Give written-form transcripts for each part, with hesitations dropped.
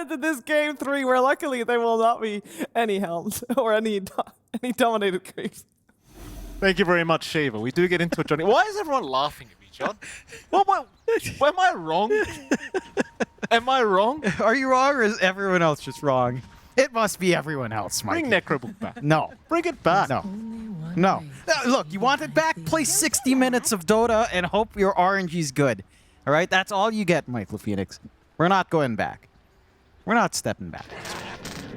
into this game 3 where luckily there will not be any helms or any dominated creeps. Thank you very much, Shaver. We do get into it, Johnny. Why is everyone laughing at me, John? Am I wrong? Am I wrong? Are you wrong or is everyone else just wrong? It must be everyone else, Mike. Bring Necrobook back. No. Bring it back. No. No. Look, you want it back? Play 60 minutes of Dota and hope your RNG's good. All right? That's all you get, Michael Phoenix. We're not going back. We're not stepping back.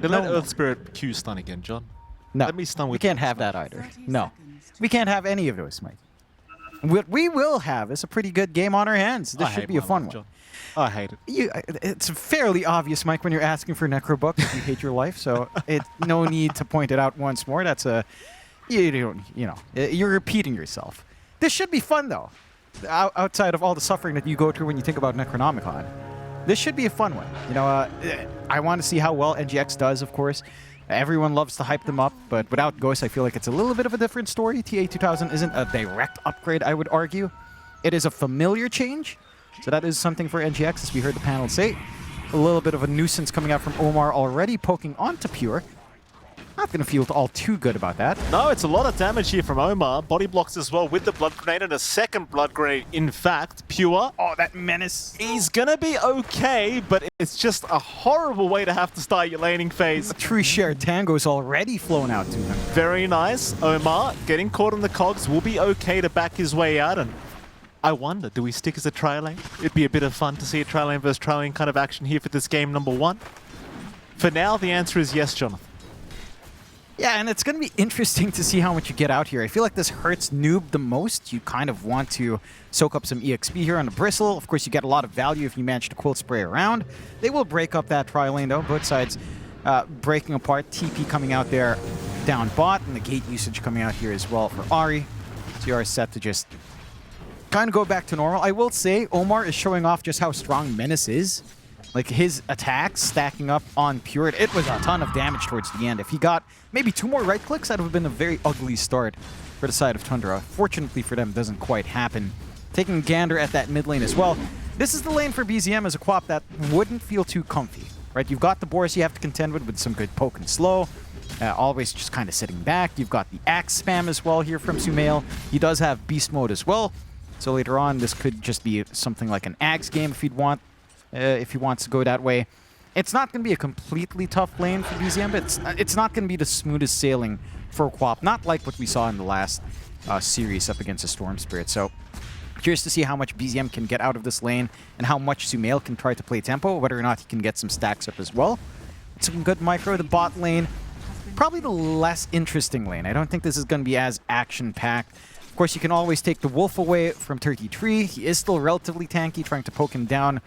Let Earth Spirit Q stun again, John. No. Let me stun with we can't have that either. No. We can't have any of those, Mike. What we will have is a pretty good game on our hands. This should be a fun one. John. I hate it. It's fairly obvious, Mike, when you're asking for Necrobook if you hate your life, so no need to point it out once more. That's you're repeating yourself. This should be fun, though. Outside of all the suffering that you go through when you think about Necronomicon, this should be a fun one. I want to see how well NGX does, of course. Everyone loves to hype them up, but without Ghost, I feel like it's a little bit of a different story. TA2000 isn't a direct upgrade, I would argue. It is a familiar change, so that is something for NGX, as we heard the panel say. A little bit of a nuisance coming out from Omar already, poking onto Pure. Not going to feel all too good about that. No, it's a lot of damage here from Omar. Body blocks as well with the Blood Grenade and a second Blood Grenade, in fact. Pure. Oh, that menace. He's going to be okay, but it's just a horrible way to have to start your laning phase. A true share Tango's already flown out to him. Very nice. Omar getting caught in the cogs will be okay to back his way out. And I wonder, do we stick as a tri lane? It'd be a bit of fun to see a tri lane versus tri lane kind of action here for this game number 1. For now, the answer is yes, Jonathan. Yeah, and it's going to be interesting to see how much you get out here. I feel like this hurts Noob the most. You kind of want to soak up some EXP here on the Bristle. Of course, you get a lot of value if you manage to quilt spray around. They will break up that tri lane, though. Both sides breaking apart. TP coming out there down bot, and the gate usage coming out here as well for Ahri. TR is set to just kind of go back to normal. I will say, Omar is showing off just how strong Menace is. Like, his attacks stacking up on Pure, it was a ton of damage towards the end. If he got maybe 2 more right clicks, that would have been a very ugly start for the side of Tundra. Fortunately for them, it doesn't quite happen. Taking Gander at that mid lane as well. This is the lane for BZM as a quap that wouldn't feel too comfy, right? You've got the Boris you have to contend with some good poke and slow. Always just kind of sitting back. You've got the axe spam as well here from Sumail. He does have beast mode as well. So later on, this could just be something like an axe game if he'd want. If he wants to go that way. It's not going to be a completely tough lane for BZM, but it's not going to be the smoothest sailing for Quap, not like what we saw in the last series up against the Storm Spirit. So curious to see how much BZM can get out of this lane and how much Sumail can try to play tempo, whether or not he can get some stacks up as well. It's some good micro. The bot lane, probably the less interesting lane. I don't think this is going to be as action-packed. Of course, you can always take the Wolf away from Turkey Tree. He is still relatively tanky, trying to poke him down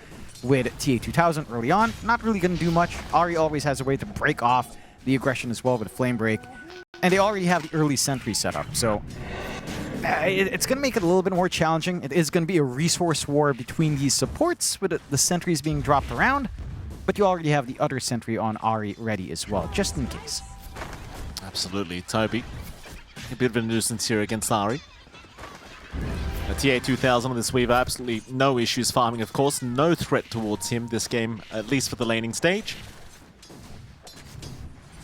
with TA2000 early on. Not really going to do much. Ahri always has a way to break off the aggression as well with a Flame Break. And they already have the early sentry set up, so it's going to make it a little bit more challenging. It is going to be a resource war between these supports with the sentries being dropped around, but you already have the other sentry on Ahri ready as well, just in case. Absolutely. Toby, a bit of a nuisance here against Ahri. TA2000 on this weave, absolutely no issues farming, of course. No threat towards him this game, at least for the laning stage.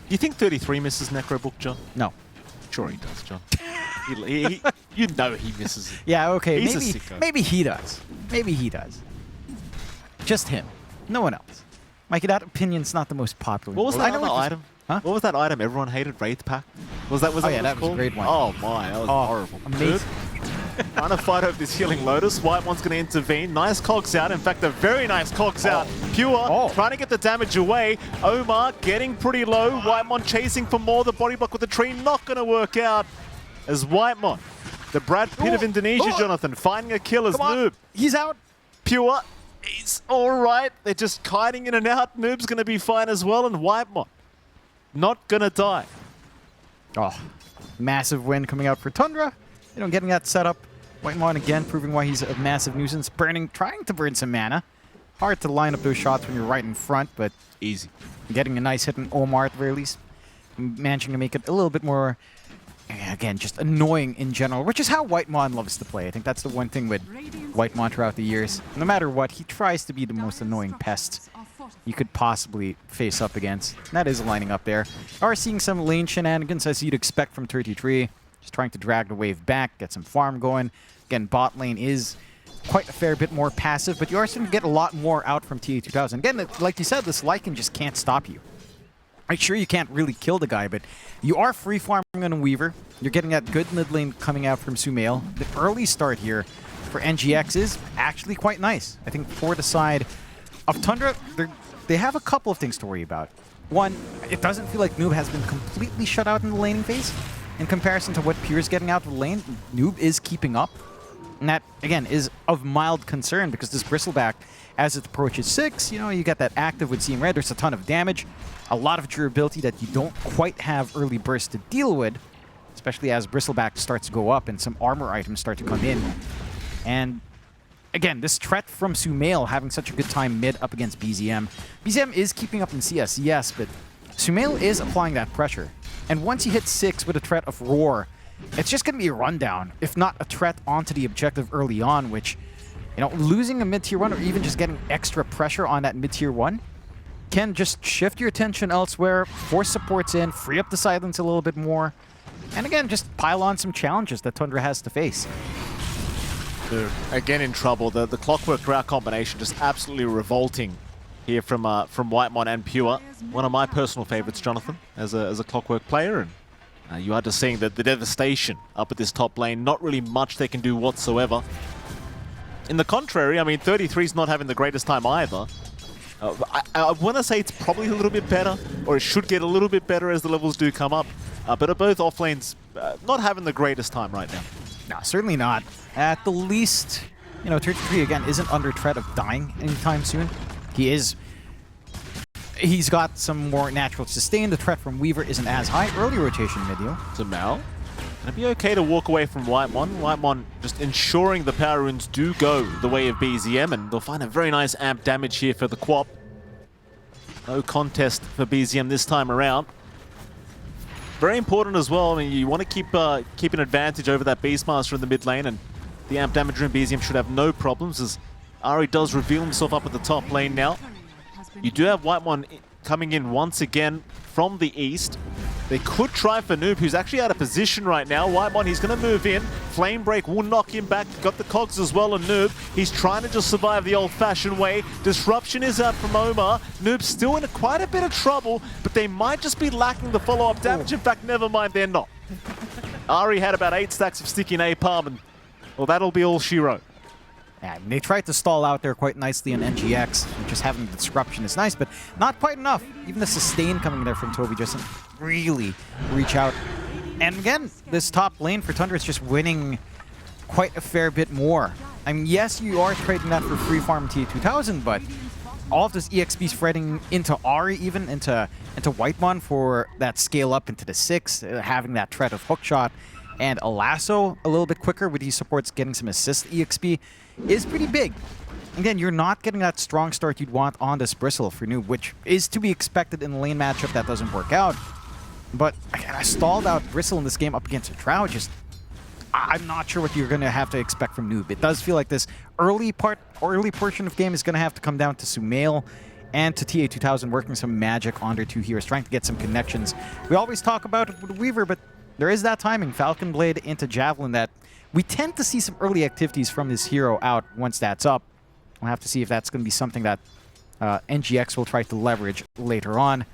You think 33 misses Necrobook, John? No. Sure he does, John. You know he misses it. Yeah, okay. He's a sicko. Maybe he does. Maybe he does. Just him. No one else. Mikey, that opinion's not the most popular. What was that other item? Huh? What was that item everyone hated? Wraith Pack? Was that yeah, that was a great one. Oh my, that was horrible. Amazing. Trying to fight over this healing Lotus. White one's going to intervene. Nice cogs out. In fact, a very nice cogs out. Pure trying to get the damage away. Omar getting pretty low. Whitemon chasing for more. The body block with the tree not going to work out. As Whitemon, the Brad Pitt of Indonesia, Jonathan, finding a kill as Noob. He's out. Pure, he's all right. They're just kiting in and out. Noob's going to be fine as well. And Whitemon not going to die. Oh, massive win coming out for Tundra. Getting that set up. Whitemon again proving why he's a massive nuisance. Trying to burn some mana. Hard to line up those shots when you're right in front, but easy. Getting a nice hit on Omar at the very least. Managing to make it a little bit more, again, just annoying in general, which is how Whitemon loves to play. I think that's the one thing with Whitemon throughout the years. No matter what, he tries to be the most annoying pest you could possibly face up against. That is lining up there. Are seeing some lane shenanigans as you'd expect from 33. Just trying to drag the wave back, get some farm going. Again, bot lane is quite a fair bit more passive, but you are starting to get a lot more out from TA2000. Again, like you said, this Lycan just can't stop you. Right, sure, you can't really kill the guy, but you are free farming on a Weaver. You're getting that good mid lane coming out from Sumail. The early start here for NGX is actually quite nice. I think for the side of Tundra, they have a couple of things to worry about. One, it doesn't feel like Noob has been completely shut out in the laning phase. In comparison to what Pierre's getting out of the lane, Noob is keeping up. And that, again, is of mild concern because this Bristleback, as it approaches 6, you know, you get that active with Seeing Red. There's a ton of damage, a lot of durability that you don't quite have early burst to deal with, especially as Bristleback starts to go up and some armor items start to come in. And again, this threat from Sumail having such a good time mid up against BZM. BZM is keeping up in CS, yes, but Sumail is applying that pressure. And once you hit 6 with a threat of Roar, it's just going to be a rundown, if not a threat onto the objective early on, which, you know, losing a mid-tier 1 or even just getting extra pressure on that mid-tier 1 can just shift your attention elsewhere, force supports in, free up the silence a little bit more, and again, just pile on some challenges that Tundra has to face. They're again in trouble. The Clockwork Drought combination just absolutely revolting here from Whitemon and Pure. One of my personal favorites, Jonathan, as a Clockwork player, and you are just seeing the devastation up at this top lane. Not really much they can do whatsoever. In the contrary, I mean, 33's not having the greatest time either. I want to say it's probably a little bit better, or it should get a little bit better as the levels do come up. But both off lanes not having the greatest time right now. No, certainly not. At the least, you know, 33 again isn't under threat of dying anytime soon. He's got some more natural sustain. The threat from Weaver isn't as high. Early rotation mid-yo. So Mal, can it be okay to walk away from Whitemon? Whitemon just ensuring the power runes do go the way of BZM, and they'll find a very nice amp damage here for the Quap. No contest for BZM this time around. Very important as well. I mean, you want to keep an advantage over that Beastmaster in the mid lane, and the amp damage rune BZM should have no problems as Ari does reveal himself up at the top lane now. You do have Whitemon coming in once again from the east. They could try for Noob, who's actually out of position right now. Whitemon, he's going to move in. Flame Break will knock him back. Got the cogs as well on Noob. He's trying to just survive the old-fashioned way. Disruption is out from Omar. Noob's still in quite a bit of trouble, but they might just be lacking the follow-up damage. In fact, never mind, they're not. Ari had about 8 stacks of sticky napalm, and well, that'll be all she wrote. Yeah, they tried to stall out there quite nicely on NGX. Just having the disruption is nice, but not quite enough. Even the sustain coming in there from Toby doesn't really reach out. And again, this top lane for Tundra is just winning quite a fair bit more. I mean, yes, you are trading that for free farm T2000, but all of this EXP spreading into Ari, even into Whitemon for that scale up into the 6, having that threat of hookshot and a lasso a little bit quicker with these supports getting some assist EXP is pretty big. Again, you're not getting that strong start you'd want on this Bristle for Noob, which is to be expected in the lane matchup that doesn't work out. But again, I stalled out Bristle in this game up against a Drow. I'm not sure what you're going to have to expect from Noob. It does feel like this early portion of game is going to have to come down to Sumail and to TA2000 working some magic on their 2 heroes, trying to get some connections. We always talk about it with Weaver, but there is that timing, Falcon Blade into Javelin, that we tend to see some early activities from this hero out once that's up. We'll have to see if that's going to be something that NGX will try to leverage later on.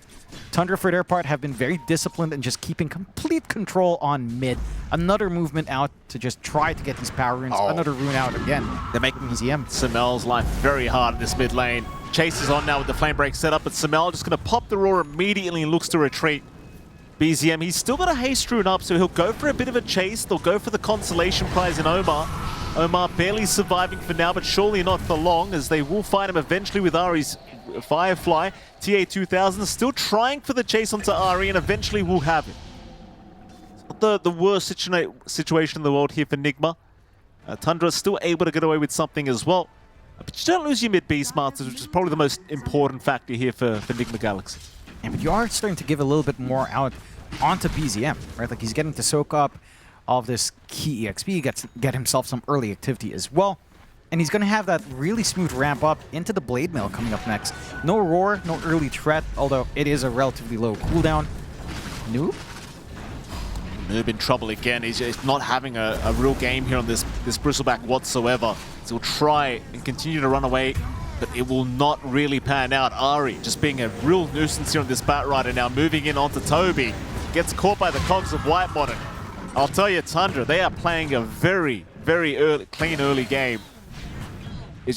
Tundra, for their part, have been very disciplined in just keeping complete control on mid. Another movement out to just try to get these power runes. Another rune out again. They're making BZM. Sumail's life very hard in this mid lane. Chase is on now with the Flame Break set up, but Sumail just going to pop the roar immediately and looks to retreat. BZM, he's still got a haste rune up, so he'll go for a bit of a chase. They'll go for the consolation prize in Omar. Omar barely surviving for now, but surely not for long, as they will find him eventually with Ari's Firefly. TA2000 still trying for the chase onto Ari, and eventually will have it. It's not the worst situation in the world here for Nigma. Tundra still able to get away with something as well. But you don't lose your mid Beastmasters, which is probably the most important factor here for Nigma Galaxy. Yeah, but you are starting to give a little bit more out onto BZM, right? Like, he's getting to soak up all of this key EXP, get himself some early activity as well. And he's going to have that really smooth ramp up into the Blade Mail coming up next. No Roar, no early threat, although it is a relatively low cooldown. Noob? Noob in trouble again. He's not having a real game here on this Bristleback whatsoever. So he'll try and continue to run away, but it will not really pan out. Ari just being a real nuisance here on this Batrider now, moving in onto Toby. Gets caught by the cogs of Whitemon. I'll tell you, Tundra, they are playing a very, very clean early game. It's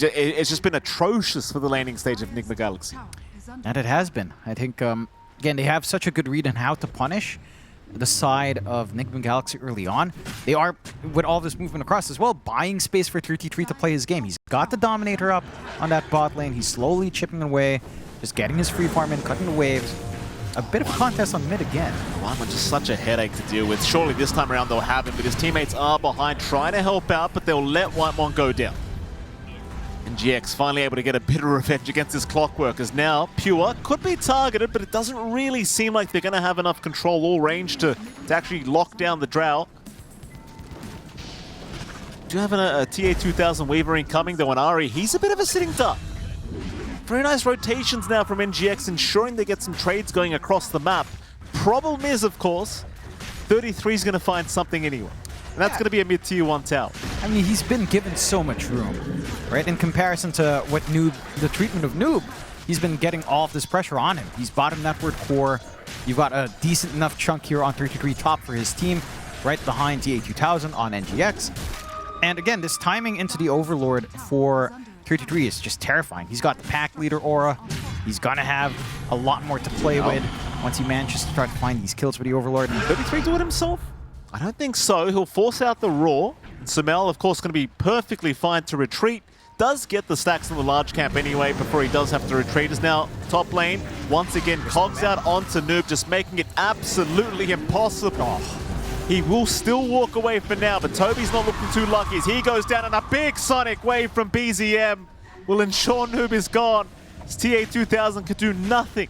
just been atrocious for the laning stage of Nigma Galaxy. And it has been. I think, again, they have such a good read on how to punish the side of Nigma Galaxy early on. They are, with all this movement across as well, buying space for 33 to play his game. He's got the Dominator up on that bot lane. He's slowly chipping away, just getting his free farm in, cutting the waves. A bit of a contest on mid again. Whitemon just such a headache to deal with. Surely this time around they'll have him, but his teammates are behind trying to help out, but they'll let Whitemon go down. And GX finally able to get a bit of revenge against his Clockwork, as now Pure could be targeted, but it doesn't really seem like they're going to have enough control or range to actually lock down the Drow. Do have a TA2000 Weaver incoming though, and Ari, he's a bit of a sitting duck. Very nice rotations now from NGX, ensuring they get some trades going across the map. Problem is, of course, 33 is going to find something anyway. And that's going to be a mid-tier 1 tower. I mean, he's been given so much room, right? In comparison to what Noob, the treatment of Noob, he's been getting all of this pressure on him. He's bottom network core. You've got a decent enough chunk here on 33 top for his team, right behind TA2000 on NGX. And again, this timing into the Overlord for 33 is just terrifying. He's got the pack leader aura. He's going to have a lot more to play with once he manages to start to find these kills for the Overlord. And 33 do it himself? I don't think so. He'll force out the Roar. And Sumail, of course, going to be perfectly fine to retreat. Does get the stacks in the large camp anyway before he does have to retreat. Is now top lane. Once again, cogs out onto Noob, just making it absolutely impossible. He will still walk away for now, but Toby's not looking too lucky as he goes down, and a big Sonic wave from BZM will ensure Noob is gone. His TA2000 can do nothing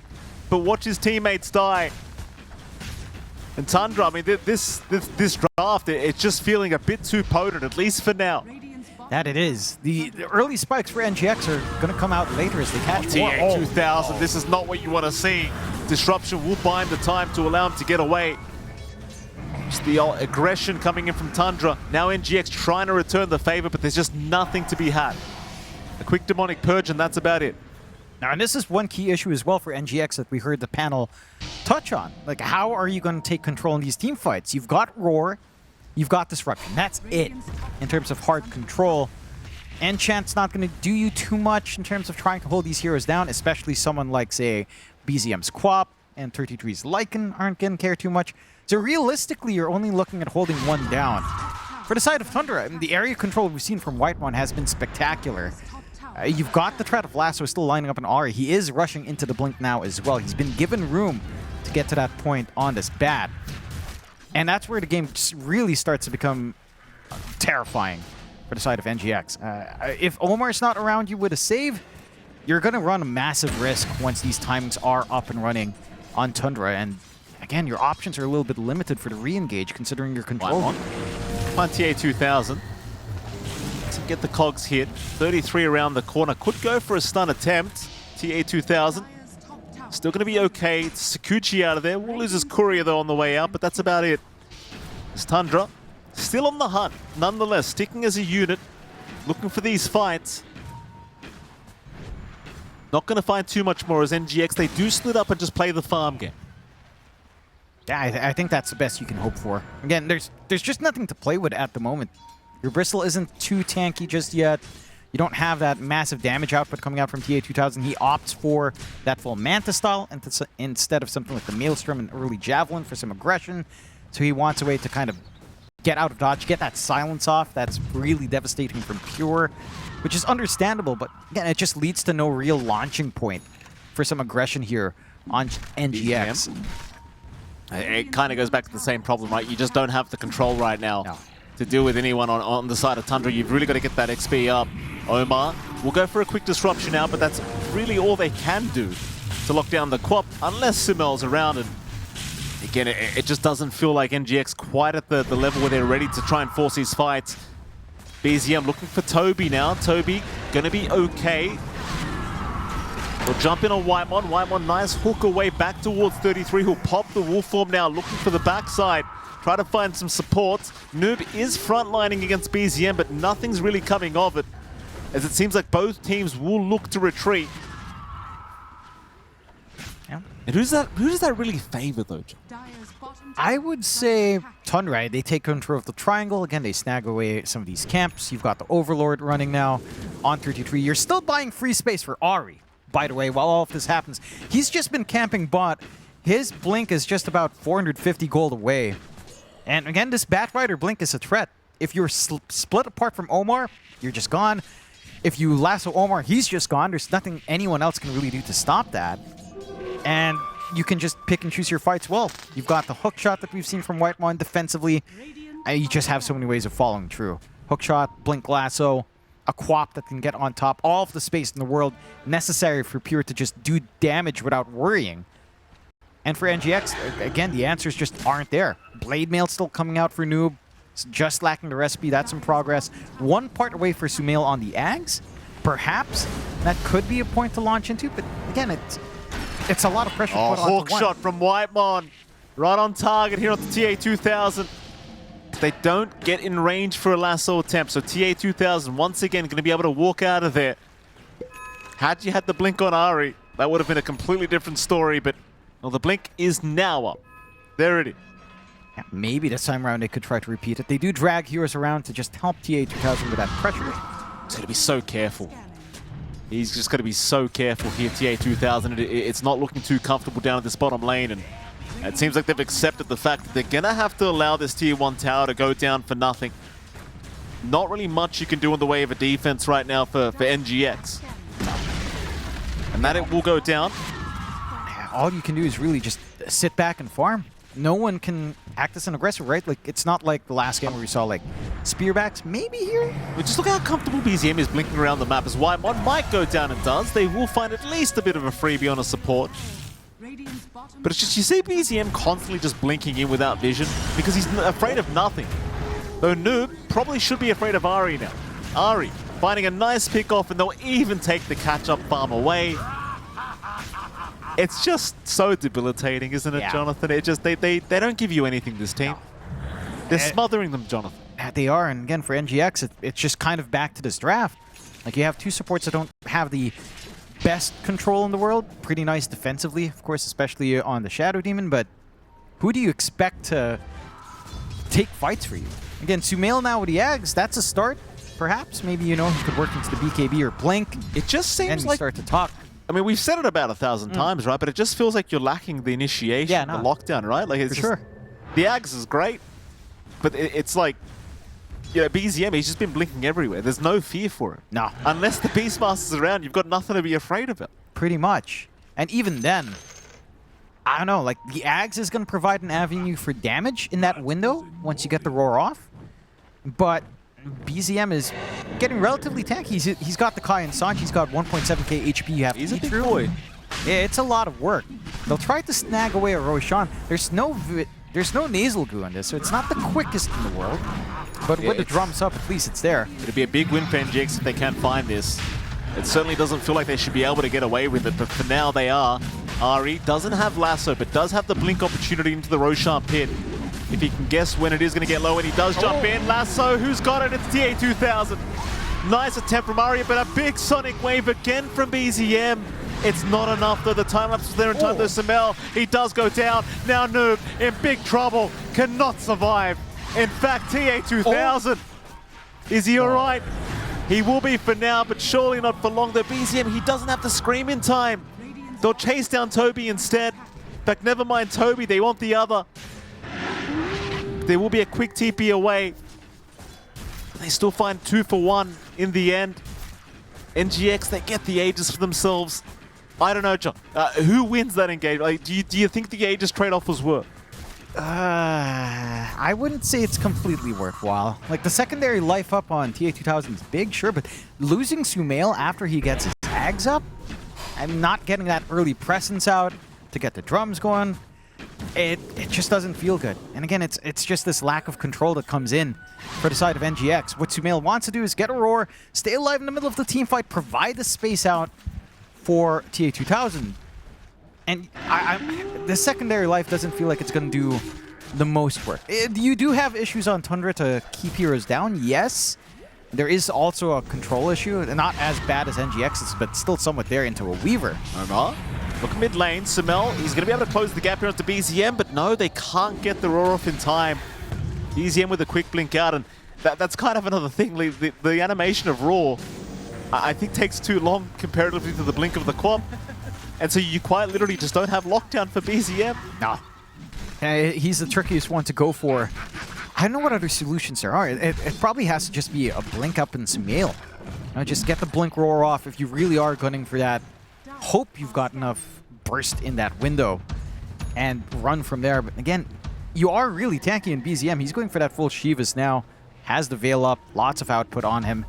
but watch his teammates die. And Tundra, I mean, this draft, it's just feeling a bit too potent, at least for now. that it is. The early spikes for NGX are going to come out later as they catch TA2000, this is not what you want to see. Disruption will buy him the time to allow him to get away. Just the aggression coming in from Tundra. Now NGX trying to return the favor, but there's just nothing to be had. A quick demonic purge, and that's about it. Now, and this is one key issue as well for NGX that we heard the panel touch on. Like, how are you going to take control in these team fights? You've got Roar, you've got Disruption. That's it in terms of hard control. Enchant's not going to do you too much in terms of trying to hold these heroes down, especially someone like, say, BZM's Quap and 33's Lycan aren't going to care too much. So realistically, you're only looking at holding one down. For the side of Tundra, I mean, the area control we've seen from Whitemon has been spectacular. You've got the threat of Lasso still lining up an Ahri. He is rushing into the Blink now as well. He's been given room to get to that point on this bat. And that's where the game just really starts to become terrifying for the side of NGX. If Omar's not around you with a save, you're going to run a massive risk once these timings are up and running on Tundra. And again, your options are a little bit limited for the re-engage considering your control. Find TA2000. To get the cogs hit. 33 around the corner. Could go for a stun attempt. TA2000. Still going to be okay. It's Sakuchi out of there. We'll lose his courier though on the way out, but that's about it. It's Tundra. Still on the hunt. Nonetheless, sticking as a unit. Looking for these fights. Not going to find too much more as NGX. They do split up and just play the farm game. Yeah, I think that's the best you can hope for. Again, there's just nothing to play with at the moment. Your Bristle isn't too tanky just yet. You don't have that massive damage output coming out from TA2000. He opts for that full Manta style instead of something like the Maelstrom and early Javelin for some aggression. So he wants a way to kind of get out of dodge, get that silence off. That's really devastating from Pure, which is understandable. But again, it just leads to no real launching point for some aggression here on NGX. It kind of goes back to the same problem, right? You just don't have the control right now to deal with anyone on the side of Tundra. You've really got to get that XP up. Omar will go for a quick disruption now, but that's really all they can do to lock down the Quap, unless Sumel's around. And again, it just doesn't feel like NGX quite at the level where they're ready to try and force these fights. BZM looking for Toby now. Toby gonna be okay. We'll jump in on Whitemon. Whitemon, nice hook away back towards 33, who'll pop the wolf form now, looking for the backside. Try to find some support. Noob is frontlining against BZM, but nothing's really coming of it, as it seems like both teams will look to retreat. Yeah. And who does that really favor, though, John? I would say Tundra. They take control of the triangle. Again, they snag away some of these camps. You've got the Overlord running now on 33. You're still buying free space for Ari, by the way, while all of this happens. He's just been camping bot. His blink is just about 450 gold away. And again, this Batrider blink is a threat. If you're split apart from Omar, you're just gone. If you lasso Omar, he's just gone. There's nothing anyone else can really do to stop that. And you can just pick and choose your fights well. You've got the hook shot that we've seen from Whitemon defensively. And you just have so many ways of following through. Hook shot, blink lasso, a quap that can get on top. All of the space in the world necessary for Pure to just do damage without worrying. And for NGX, again, the answers just aren't there. Blade Mail still coming out for Noob. It's just lacking the recipe. That's some progress. One part away for Sumail on the Ags. Perhaps that could be a point to launch into. But again, it's a lot of pressure to put onto hook shot from Whitemon. Right on target here on the TA2000. They don't get in range for a lasso attempt. So TA2000 once again going to be able to walk out of there. Had you had the blink on Ari, that would have been a completely different story. But well, the blink is now up. There it is. Yeah, maybe this time around they could try to repeat it. They do drag heroes around to just help TA2000 with that pressure. He's going to be so careful. He's just going to be so careful here, TA2000. It's not looking too comfortable down at this bottom lane. And it seems like they've accepted the fact that they're going to have to allow this Tier 1 tower to go down for nothing. Not really much you can do in the way of a defense right now for NGX. And that it will go down. All you can do is really just sit back and farm. No one can act as an aggressor, right? Like, it's not like the last game where we saw, like, spearbacks maybe here. But just look how comfortable BZM is blinking around the map as Whitemon might go down and does. They will find at least a bit of a freebie on a support. But it's just, you see BZM constantly just blinking in without vision because he's afraid of nothing. Though Noob probably should be afraid of Ari now. Ari finding a nice pick off, and they'll even take the catch-up farm away. It's just so debilitating, isn't it, yeah. Jonathan? It just they don't give you anything, this team. They're smothering them, Jonathan. They are, and again, for NGX, it's just kind of back to this draft. Like, you have two supports that don't have the best control in the world. Pretty nice defensively, of course, especially on the Shadow Demon, but who do you expect to take fights for you? Again, Sumail now with the Ags, that's a start, perhaps. Maybe, you know, he could work into the BKB or Blink. It just seems and like... start to talk. I mean, we've said it about 1,000 times, right? But it just feels like you're lacking the initiation, the lockdown, right? Like, it's for just, sure. The Ags is great, but it's like, you know, BZM, he's just been blinking everywhere. There's no fear for him. No. Unless the Beastmaster's around, you've got nothing to be afraid of. Pretty much. And even then, I don't know, like, the Ags is going to provide an avenue for damage in that window once you get the roar off. But BZM is getting relatively tanky. He's got the Kai and Sanch. He's got 1.7k HP you have to eat through. Boy. Yeah, it's a lot of work. They'll try to snag away a Roshan. There's no nasal goo in this, so it's not the quickest in the world. But with the drums up, at least it's there. It'll be a big win for NGX if they can't find this. It certainly doesn't feel like they should be able to get away with it, but for now they are. Ari doesn't have lasso, but does have the blink opportunity into the Roshan pit. If he can guess when it is going to get low, and he does jump in. Lasso, who's got it? It's TA2000. Nice attempt from Ari, but a big sonic wave again from BZM. It's not enough, though. The time-lapse was there in time, though. Sumail, he does go down. Now Noob in big trouble, cannot survive. In fact, TA2000, is he all right? He will be for now, but surely not for long. The BZM, he doesn't have the scream in time. They'll chase down Toby instead. In fact, never mind Toby, they want the other. There will be a quick TP away. They still find 2 for 1 in the end. NGX, they get the Aegis for themselves. I don't know, John. Who wins that engagement? Like, do you think the Aegis trade-off was worth? I wouldn't say it's completely worthwhile. Like, the secondary life up on TA2000 is big, sure, but losing Sumail after he gets his tags up and not getting that early presence out to get the drums going, it just doesn't feel good. And again, it's just this lack of control that comes in for the side of NGX. What Sumail wants to do is get a roar, stay alive in the middle of the team fight, provide the space out for TA2000. And the secondary life doesn't feel like it's going to do the most work. You do have issues on Tundra to keep heroes down, yes. There is also a control issue, not as bad as NGX's, but still somewhat there into a Weaver. Omar, look mid lane. Sumail, he's going to be able to close the gap here onto BZM, but no, they can't get the roar off in time. BZM with a quick blink out, and that's kind of another thing. The animation of roar, I think, takes too long comparatively to the blink of the quap. And so you quite literally just don't have lockdown for BZM. No. He's the trickiest one to go for. I don't know what other solutions there are. It probably has to just be a blink up in Sumail. Just get the blink roar off if you really are gunning for that. Hope you've got enough burst in that window and run from there. But again, you are really tanky in BZM. He's going for that full Shivas now. Has the Veil up. Lots of output on him.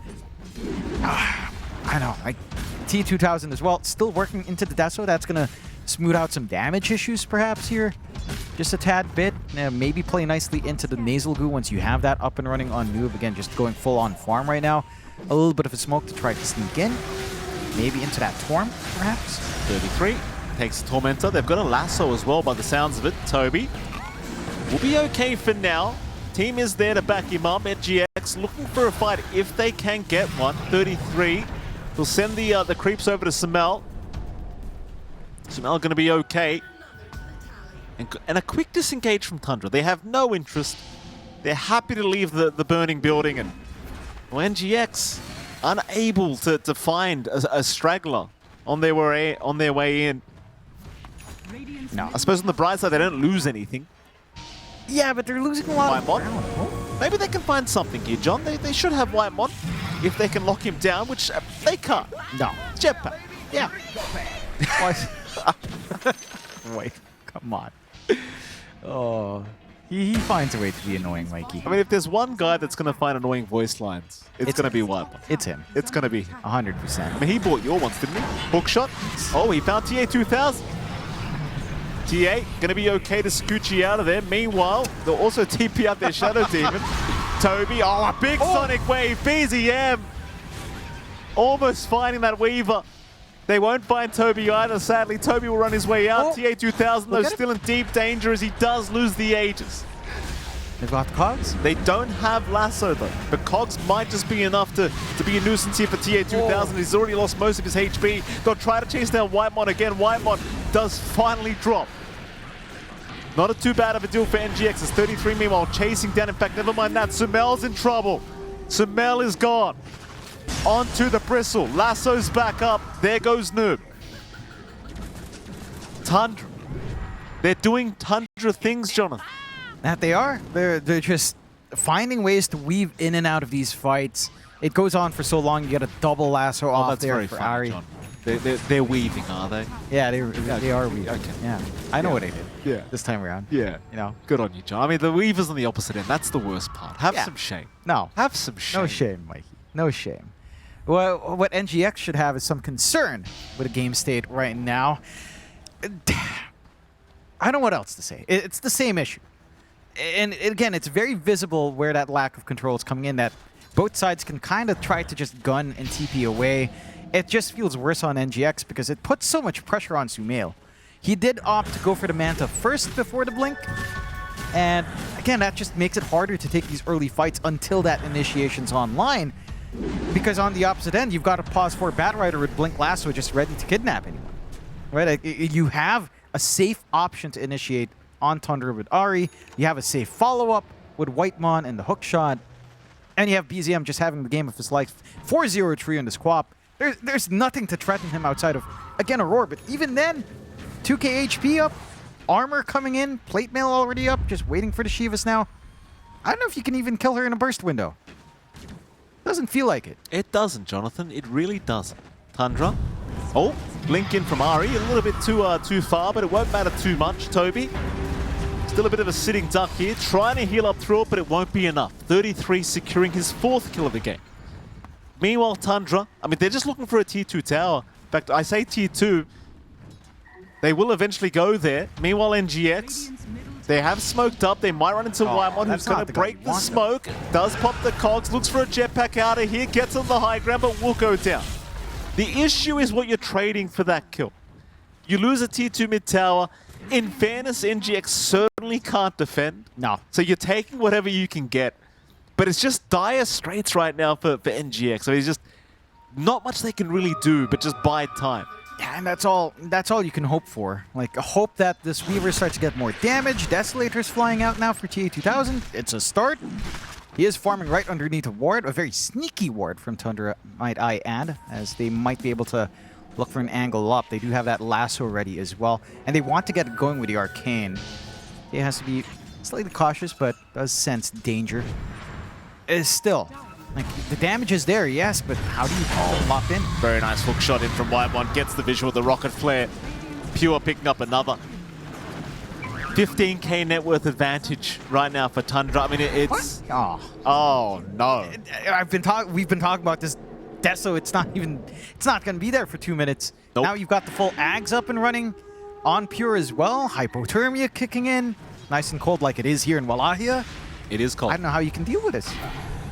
I know. T2000 as well. Still working into the Deso. That's going to smooth out some damage issues perhaps here. Just a tad bit. Maybe play nicely into the Nasal Goo once you have that up and running on Noob. Again, just going full on farm right now. A little bit of a smoke to try to sneak in. Maybe into that Torm, perhaps. 33 takes the Tormentor. They've got a lasso as well by the sounds of it. Toby will be okay for now. Team is there to back him up. NGX looking for a fight if they can get one. 33. They'll send the creeps over to Sumail. Sumail going to be okay. And a quick disengage from Tundra. They have no interest. They're happy to leave the burning building. And well, NGX unable to find a straggler on their way in. No. I suppose on the bright side, they don't lose anything. Yeah, but they're losing a lot of White ground. Mon. Maybe they can find something here, John. They should have White Mon if they can lock him down, which they can't. No. Jetpack. Yeah. Wait, come on. Oh, he finds a way to be annoying, Mikey. I mean, if there's one guy that's going to find annoying voice lines, it's going to be White Mon. It's him. It's going to be 100%. I mean, he bought your ones, didn't he? Hookshot. Oh, he found TA2000. TA going to be okay to scooch you out of there. Meanwhile, they'll also TP out their Shadow Demon. Toby, oh, a big Sonic Wave. BZM almost finding that Weaver. They won't find Toby either, sadly. Toby will run his way out. TA2000, though, still in deep danger as he does lose the Aegis. They've got the Cogs? They don't have Lasso, though. But Cogs might just be enough to be a nuisance here for TA2000. He's already lost most of his HP. They'll try to chase down Whitemon again. Whitemon does finally drop. Not a too bad of a deal for NGX. It's 33 meanwhile chasing down. In fact, never mind that. Sumail's in trouble. Sumail is gone. Onto the Bristle. Lasso's back up. There goes Noob. Tundra. They're doing Tundra things, Jonathan. That they are. They're just finding ways to weave in and out of these fights. It goes on for so long. You get a double lasso off That's there very for funny, Ari. John. They're weaving, are they? Yeah, they are weaving. Okay. Yeah, I know what I did. Yeah. This time around. Yeah. You know. Good on you, John. I mean, the Weaver's on the opposite end. That's the worst part. Have Yeah. some shame. No. Have some shame. No shame, Mikey. No shame. Well, what NGX should have is some concern with the game state right now. I don't know what else to say. It's the same issue. And again, it's very visible where that lack of control is coming in, that both sides can kind of try to just gun and TP away. It just feels worse on NGX because it puts so much pressure on Sumail. He did opt to go for the Manta first before the Blink. And again, that just makes it harder to take these early fights until that initiation's online. Because on the opposite end, you've got a pause for Batrider with Blink Lasso just ready to kidnap anyone. Right? You have a safe option to initiate on Tundra with Ari. You have a safe follow-up with Whitemon and the hookshot. And you have BZM just having the game of his life. 4-0 tree on the squap. There's nothing to threaten him outside of, again, a roar. But even then, 2k HP up, armor coming in, plate mail already up, just waiting for the Shivas now. I don't know if you can even kill her in a burst window. Doesn't feel like it. It doesn't, Jonathan. It really doesn't. Tundra. Oh, blink in from Ari. A little bit too far, but it won't matter too much. Toby. Still a bit of a sitting duck here. Trying to heal up through it, but it won't be enough. 33 securing his 4th kill of the game. Meanwhile, Tundra, I mean, they're just looking for a tier 2 tower. In fact, I say tier 2. They will eventually go there. Meanwhile, NGX, they have smoked up. They might run into Wyman, who's going to break the smoke. Does pop the cogs, looks for a jetpack out of here, gets on the high ground, but will go down. The issue is what you're trading for that kill. You lose a T2 mid tower. In fairness, NGX certainly can't defend. No. So you're taking whatever you can get. But it's just dire straits right now for NGX. So it's just not much they can really do, but just bide time. Yeah, and that's all you can hope for. Like, hope that this Weaver starts to get more damage. Desolator's flying out now for TA2000. It's a start. He is farming right underneath a ward, a very sneaky ward from Tundra, might I add, as they might be able to look for an angle up. They do have that lasso ready as well, and they want to get it going with the Arcane. He has to be slightly cautious, but does sense danger. Still, like, the damage is there, yes, but how do you lock in? Very nice hook shot in from White1. Gets the visual, the rocket flare. Pure picking up another. 15k net worth advantage right now for Tundra. I mean, it's... Oh, no. We've been talking about this Deso. It's not going to be there for 2 minutes. Nope. Now you've got the full Ags up and running on Pure as well. Hypothermia kicking in. Nice and cold like it is here in Wallachia. It is cold. I don't know how you can deal with this.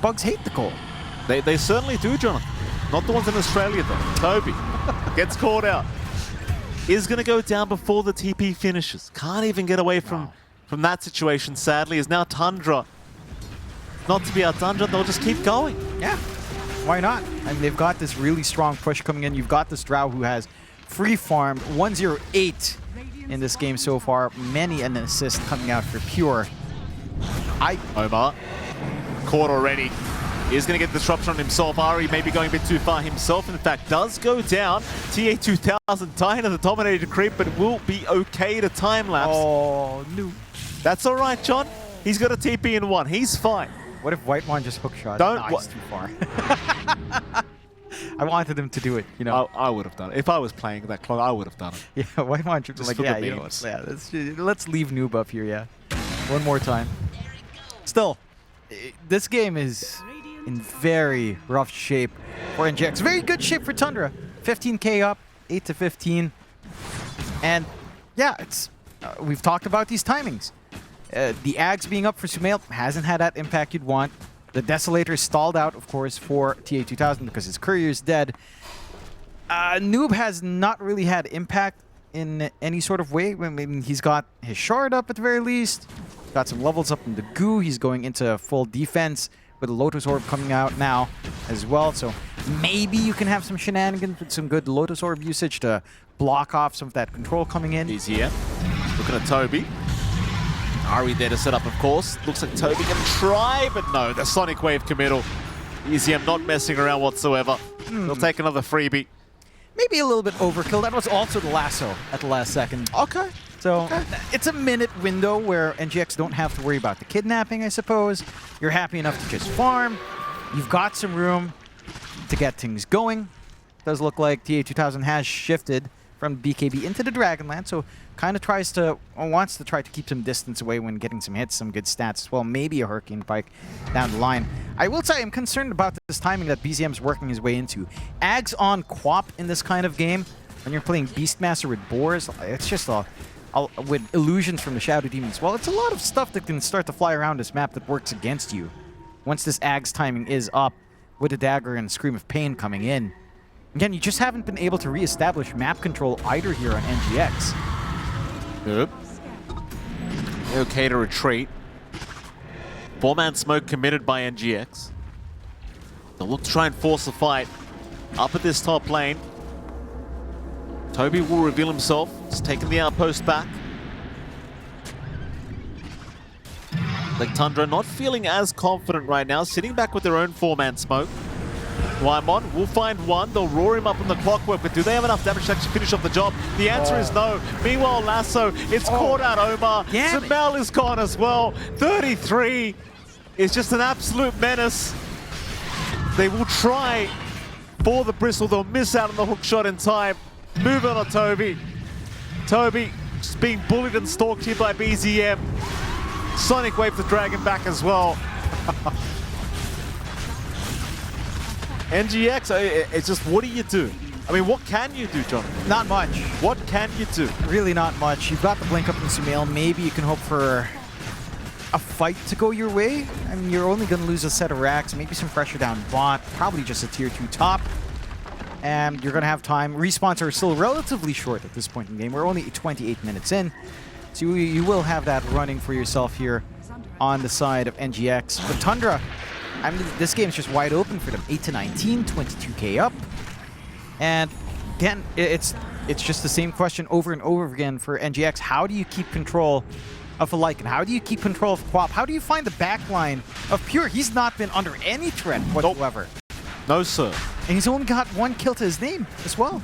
Bugs hate the cold. They certainly do, Jonathan. Not the ones in Australia, though. Toby gets caught out. Is going to go down before the TP finishes. Can't even get away from that situation, sadly. Is now Tundra. Not to be outdone, they'll just keep going. Yeah, why not? I mean, they've got this really strong push coming in. You've got this Drow who has free farmed 108 in this game so far. Many an assist coming out for Pure. Omar, caught already. Is going to get disruption on himself. Ari may be going a bit too far himself. In fact, does go down. TA2000 dying to the dominated creep, but will be okay to time lapse. Oh, no. That's all right, John. He's got a TP in one. He's fine. What if Whitemon just hook shot? Don't. Nice, too far. I wanted him to do it, you know. I would have done it. If I was playing that clock, I would have done it. Yeah, Whitemon should be like, yeah, you know what? Yeah, let's leave noob up here, yeah. One more time. Still, this game is in very rough shape for NGX. Very good shape for Tundra. 15k up, 8 to 15. And yeah, it's we've talked about these timings. The Ags being up for Sumail hasn't had that impact you'd want. The Desolator stalled out, of course, for TA2000 because his courier's dead. Noob has not really had impact in any sort of way. I mean, he's got his shard up at the very least. Got some levels up in the goo. He's going into full defense with a Lotus Orb coming out now as well. So maybe you can have some shenanigans with some good Lotus Orb usage to block off some of that control coming in. He's here. Looking at Toby. Ari there to set up, of course. Looks like Toby can try, but no. The Sonic Wave committal. EZM not messing around whatsoever. He'll take another freebie. Maybe a little bit overkill. That was also the lasso at the last second. Okay. So it's a minute window where NGX don't have to worry about the kidnapping, I suppose. You're happy enough to just farm. You've got some room to get things going. Does look like TA2000 has shifted from BKB into the Dragonland, so kind of wants to try to keep some distance away when getting some hits, some good stats as well. Maybe a Hurricane Pike down the line. I will say I'm concerned about this timing that BZM's working his way into. Ags on Quap in this kind of game, when you're playing Beastmaster with Boars, it's just with illusions from the Shadow Demons. Well, it's a lot of stuff that can start to fly around this map that works against you. Once this Ags timing is up, with a Dagger and Scream of Pain coming in. Again, you just haven't been able to re-establish map control either here on NGX. Yep. Okay to retreat. 4-man smoke committed by NGX. They'll look to try and force a fight up at this top lane. Toby will reveal himself. He's taking the outpost back. Like Tundra not feeling as confident right now, sitting back with their own 4-man smoke. Wymon will find one. They'll roar him up on the clockwork, but do they have enough damage to actually finish off the job? The answer is no. Meanwhile, Lasso, it's caught out Omar. Sumail is gone as well. 33 is just an absolute menace. They will try for the bristle. They'll miss out on the hook shot in time. Move on Toby. Toby just being bullied and stalked here by BZM. Sonic Wave the Dragon back as well. NGX, it's just, what do you do? I mean, what can you do, John? Not much. What can you do? Really not much. You've got the blink up in Sumail. Maybe you can hope for a fight to go your way. I mean, you're only going to lose a set of racks, maybe some pressure down bot, probably just a tier 2 top. And you're going to have time. Respawns are still relatively short at this point in the game. We're only 28 minutes in. So you will have that running for yourself here on the side of NGX. But Tundra, I mean, this game is just wide open for them. 8 to 19, 22k up. And again, it's just the same question over and over again for NGX. How do you keep control of a Lycan? How do you keep control of Quap? How do you find the backline of Pure? He's not been under any threat whatsoever. No, sir. And he's only got 1 kill to his name as well.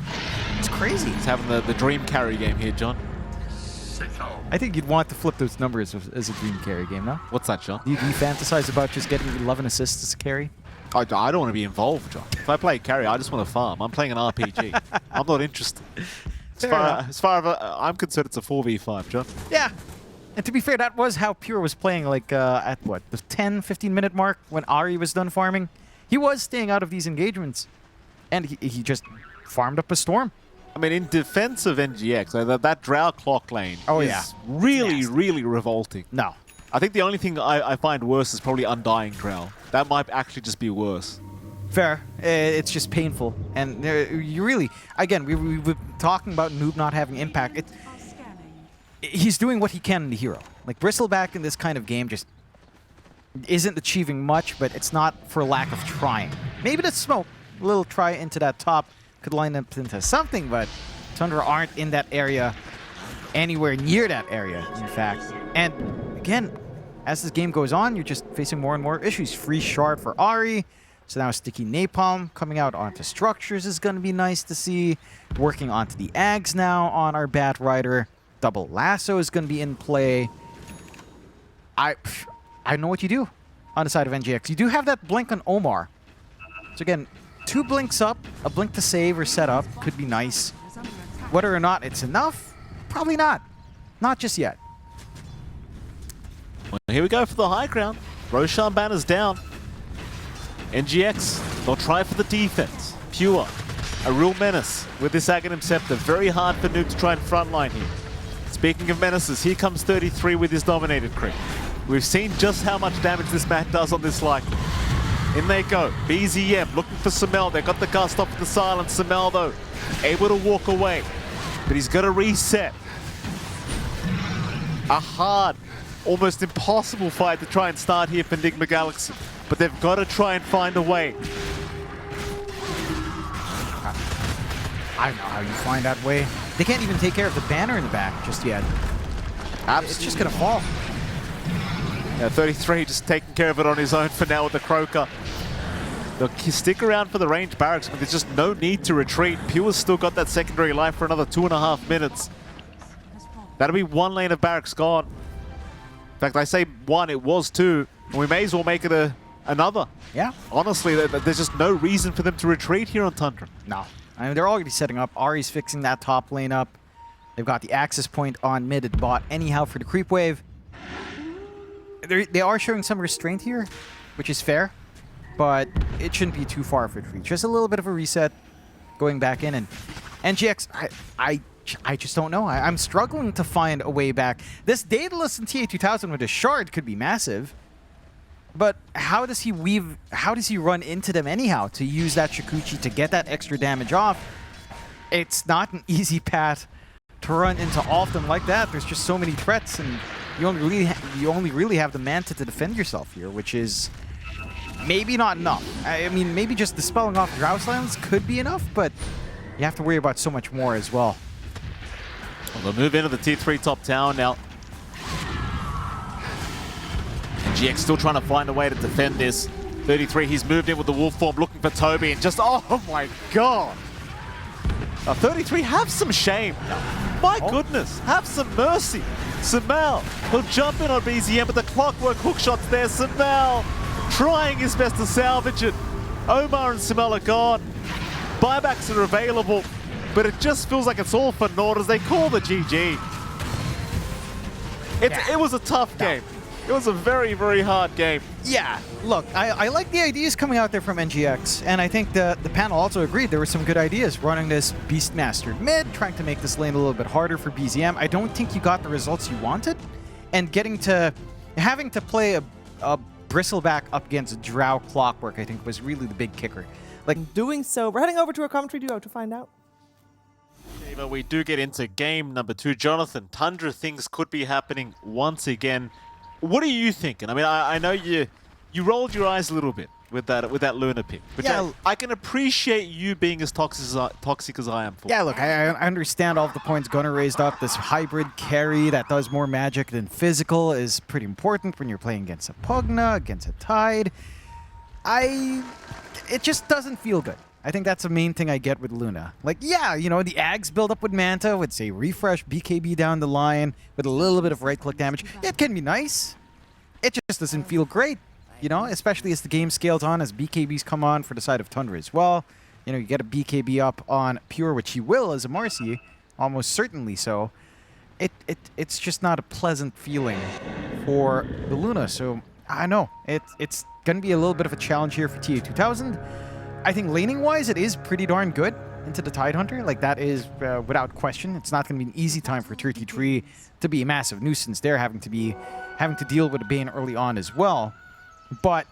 It's crazy. He's having the dream carry game here, John. I think you'd want to flip those numbers as a dream carry game, no? What's that, John? Do you fantasize about just getting 11 assists as a carry? I don't want to be involved, John. If I play carry, I just want to farm. I'm playing an RPG. I'm not interested. As far as I'm concerned, it's a 4v5, John. Yeah. And to be fair, that was how Pure was playing, like, at what, the 10, 15-minute mark when Ari was done farming. He was staying out of these engagements. And he just farmed up a storm. I mean, in defense of NGX, that Drow clock lane is really revolting. No. I think the only thing I find worse is probably Undying Drow. That might actually just be worse. Fair. It's just painful. And you really, again, we've been talking about Noob not having impact. He's doing what he can in the hero. Like, Bristleback in this kind of game just isn't achieving much, but it's not for lack of trying. Maybe the smoke, a little try into that top, could line up into something, but Tundra aren't in that area, anywhere near that area, in fact. And again, as this game goes on, you're just facing more and more issues. Free shard for Ari, so now Sticky Napalm coming out onto structures is going to be nice to see. Working onto the Ags now on our Bat Rider. Double Lasso is going to be in play. I know what you do on the side of NGX. You do have that blink on Omar. So again, 2 blinks up, a blink to save or set up could be nice. Whether or not it's enough, probably not. Not just yet. Well, here we go for the high ground. Roshan banner's down. NGX, they'll try for the defense. Pure, a real menace with this Aghanim Scepter. Very hard for Noob to try and frontline here. Speaking of menaces, here comes 33 with his Dominated Crit. We've seen just how much damage this man does on this Lycan. In they go. BZM looking for Sumail. They got the gust off the silence. Sumail, though, able to walk away. But he's got to reset. A hard, almost impossible fight to try and start here for Nigma Galaxy. But they've got to try and find a way. I don't know how you find that way. They can't even take care of the banner in the back just yet. Absolutely. It's just going to fall. Yeah, 33 just taking care of it on his own for now with the Croaker. They'll stick around for the range barracks, but there's just no need to retreat. Pure's still got that secondary life for another 2.5 minutes. That'll be 1 lane of barracks gone. In fact, I say 1, it was 2. And we may as well make it another. Yeah. Honestly, there's just no reason for them to retreat here on Tundra. No. I mean, they're already setting up. Ari's fixing that top lane up. They've got the access point on mid and bot anyhow for the creep wave. They are showing some restraint here, which is fair, but it shouldn't be too far for retreat. Just a little bit of a reset, going back in. And NGX, I just don't know. I'm struggling to find a way back. This Daedalus in TA2000 with a shard could be massive, but how does he run into them anyhow to use that Shikuchi to get that extra damage off? It's not an easy path to run into all of them like that. There's just so many threats, and you only really have the Manta to defend yourself here, which is maybe not enough. I mean, maybe just dispelling off Grouselands could be enough, but you have to worry about so much more as well. Well, they'll move into the tier 3 top tower now. And GX still trying to find a way to defend this. 33, he's moved in with the wolf form, looking for Toby, and just, oh my god! Now 33, have some shame. My goodness, have some mercy. Sumail, he'll jump in on BZM, but the clockwork hookshot's there. Sumail trying his best to salvage it. Omar and Sumail are gone. Buybacks are available, but it just feels like it's all for naught as they call the GG. It was a tough game. It was a very, very hard game. Yeah, look, I like the ideas coming out there from NGX, and I think the panel also agreed there were some good ideas running this Beastmaster mid, trying to make this lane a little bit harder for BZM. I don't think you got the results you wanted, and having to play a Bristleback up against Drow Clockwork, I think, was really the big kicker. Like, Doing so, we're heading over to our commentary duo to find out. Okay, but we do get into game number 2. Jonathan, Tundra things could be happening once again. What are you thinking? I mean, I know you rolled your eyes a little bit with that Luna pick, but Yeah. I can appreciate you being as toxic as I am. For yeah, look, I understand all of the points Gunnar raised up. This hybrid carry that does more magic than physical is pretty important when you're playing against a Pugna, against a Tide. It just doesn't feel good. I think that's the main thing I get with Luna. Like, yeah, you know, the Ags build up with Manta, would say refresh BKB down the line with a little bit of right-click damage. It can be nice. It just doesn't feel great, you know, especially as the game scales on, as BKBs come on for the side of Tundra as well. You know, you get a BKB up on Pure, which he will as a Marcy, almost certainly so. It's just not a pleasant feeling for the Luna, so I know. It's going to be a little bit of a challenge here for TA2000. I think laning-wise, it is pretty darn good into the Tidehunter. Like, that is without question. It's not going to be an easy time for 33 to be a massive nuisance there, having to deal with a Bane early on as well. But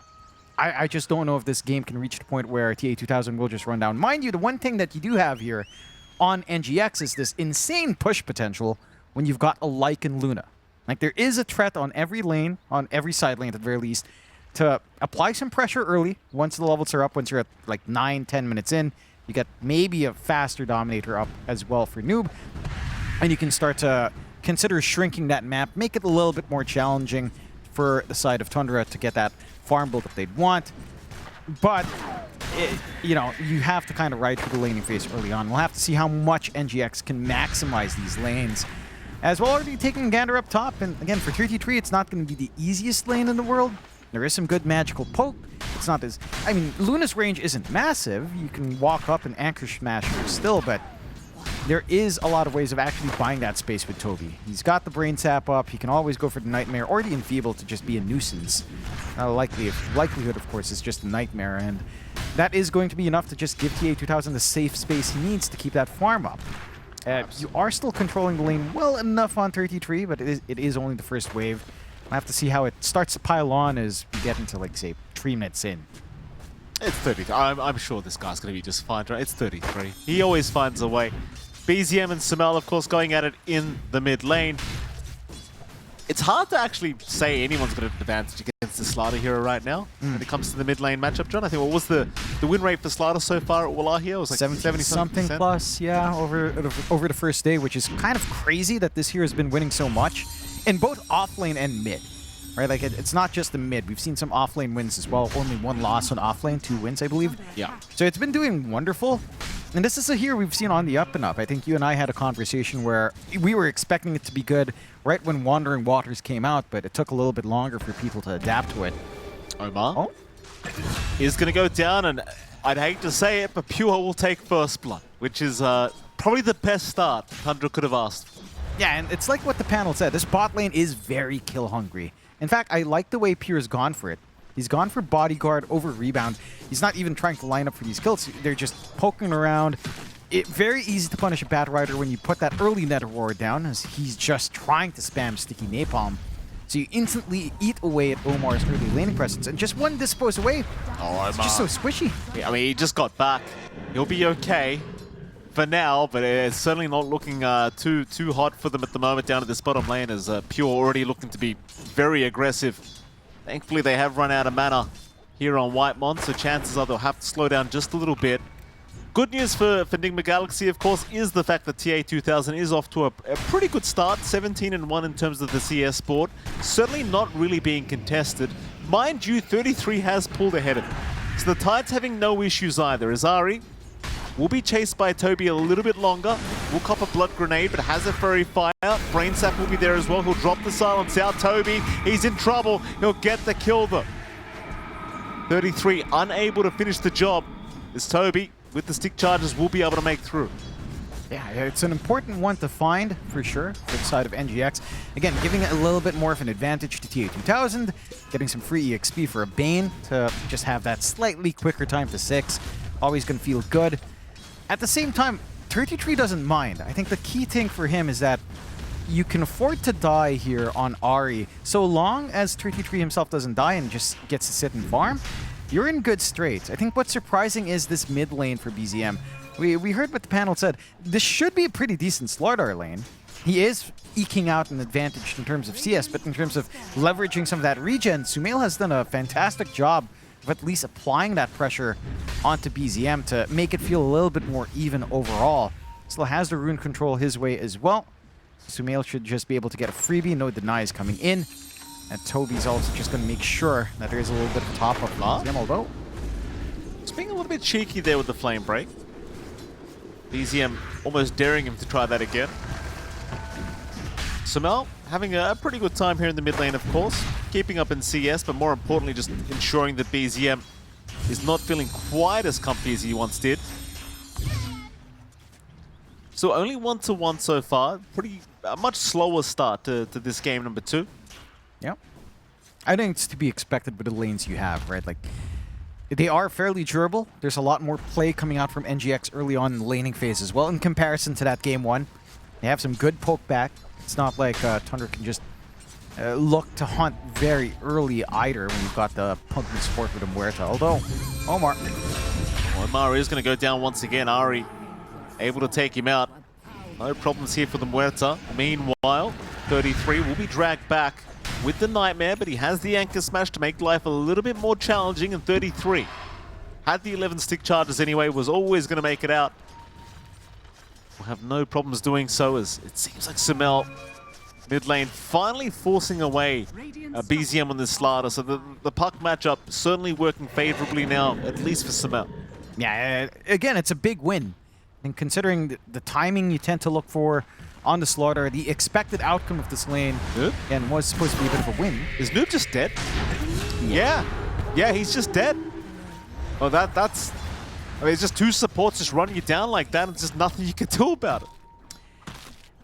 I just don't know if this game can reach the point where TA2000 will just run down. Mind you, the one thing that you do have here on NGX is this insane push potential when you've got a Lycan Luna. Like, there is a threat on every lane, on every side lane at the very least, to apply some pressure early once the levels are up. Once you're at like 9-10 minutes in, you get maybe a faster Dominator up as well for Noob, and you can start to consider shrinking that map, make it a little bit more challenging for the side of Tundra to get that farm build that they'd want. But you know, you have to kind of ride through the laning phase early on. We'll have to see how much NGX can maximize these lanes. As well, already taking Gander up top, and again, for 33, it's not going to be the easiest lane in the world. There is some good magical poke. It's not as... I mean, Luna's range isn't massive. You can walk up and anchor smash her still, but there is a lot of ways of actually buying that space with Toby. He's got the Brain Sap up. He can always go for the Nightmare or the Enfeeble to just be a nuisance. Likelihood, of course, is just a Nightmare, and that is going to be enough to just give TA2000 the safe space he needs to keep that farm up. You are still controlling the lane well enough on 33, but it is only the first wave. We'll have to see how it starts to pile on as we get into, like, say, 3 minutes in. It's 33. I'm sure this guy's going to be just fine. It's 33. He always finds a way. BZM and Samel, of course, going at it in the mid lane. It's hard to actually say anyone's got an advantage against the Slider hero right now when it comes to the mid lane matchup, John. I think what was the win rate for Slider so far at Wallachia? It was like 70-something plus, yeah, over the first day, which is kind of crazy that this hero has been winning so much in both offlane and mid. Right, like it's not just the mid. We've seen some offlane wins as well. Only 1 loss on offlane, 2 wins, I believe. Yeah. So it's been doing wonderful. And this is a hero we've seen on the up and up. I think you and I had a conversation where we were expecting it to be good right when Wandering Waters came out, but it took a little bit longer for people to adapt to it. Omar is going to go down, and I'd hate to say it, but Pure will take first blood, which is probably the best start Tundra could have asked for. Yeah, and it's like what the panel said. This bot lane is very kill hungry. In fact, I like the way Pure's gone for it. He's gone for bodyguard over rebound. He's not even trying to line up for these kills. They're just poking around. Very easy to punish a Bat Rider when you put that early Nether Ward down, as he's just trying to spam sticky napalm. So you instantly eat away at Omar's early laning presence, and just one dispose away. Oh, it's just so squishy. Yeah, I mean, he just got back. He'll be okay for now, but it's certainly not looking too hot for them at the moment down at this bottom lane, as Pure already looking to be very aggressive. Thankfully, they have run out of mana here on Whitemon, so chances are they'll have to slow down just a little bit. Good news for Nigma Galaxy, of course, is the fact that TA2000 is off to a pretty good start, 17-1 in terms of the CS board. Certainly not really being contested. Mind you, 33 has pulled ahead of it. So the Tide's having no issues either. Azari will be chased by Toby a little bit longer. Will cop a blood grenade, but has a furry fire. Brain Sap will be there as well. He'll drop the silence out. Toby, he's in trouble. He'll get the kill though. 33 unable to finish the job. As Toby, with the stick charges, will be able to make through. Yeah, it's an important one to find, for sure, for the side of NGX. Again, giving it a little bit more of an advantage to TA2000, getting some free EXP for a Bane to just have that slightly quicker time to 6. Always going to feel good. At the same time, 33 doesn't mind. I think the key thing for him is that you can afford to die here on Ahri. So long as 33 himself doesn't die and just gets to sit and farm, you're in good straits. I think what's surprising is this mid lane for BZM. We heard what the panel said. This should be a pretty decent Slardar lane. He is eking out an advantage in terms of CS, but in terms of leveraging some of that regen, Sumail has done a fantastic job of at least applying that pressure onto BZM to make it feel a little bit more even overall. Still has the rune control his way as well. Sumail should just be able to get a freebie. No denies coming in. And Toby's also just going to make sure that there is a little bit of top up BZM, although It's being a little bit cheeky there with the flame break. BZM almost daring him to try that again. Sumail having a pretty good time here in the mid lane, of course. Keeping up in CS, but more importantly, just ensuring that BZM is not feeling quite as comfy as he once did. So only 1-1 so far. A much slower start to this game number 2. yeah. I think it's to be expected with the lanes you have, right? Like, they are fairly durable. There's a lot more play coming out from NGX early on in the laning phase as well in comparison to that game 1. They have some good poke back. It's not like Tundra can just look to hunt very early either when you've got the pumping support with the Muerta. Although, Omar. Well, Omar is going to go down once again. Ahri able to take him out. No problems here for the Muerta. Meanwhile, 33 will be dragged back with the Nightmare, but he has the Anchor Smash to make life a little bit more challenging, and 33 had the 11 stick charges anyway, was always going to make it out. Will have no problems doing so, as it seems like Sumail mid lane finally forcing away BZM on this Slardar, so the puck matchup certainly working favorably now, at least for Sumail. Yeah, again, it's a big win. And considering the timing you tend to look for on the Slardar, the expected outcome of this lane, and was supposed to be a bit of a win. Is Noob just dead? Yeah, he's just dead. Oh, that's... I mean, it's just 2 supports just running you down like that, and there's just nothing you can do about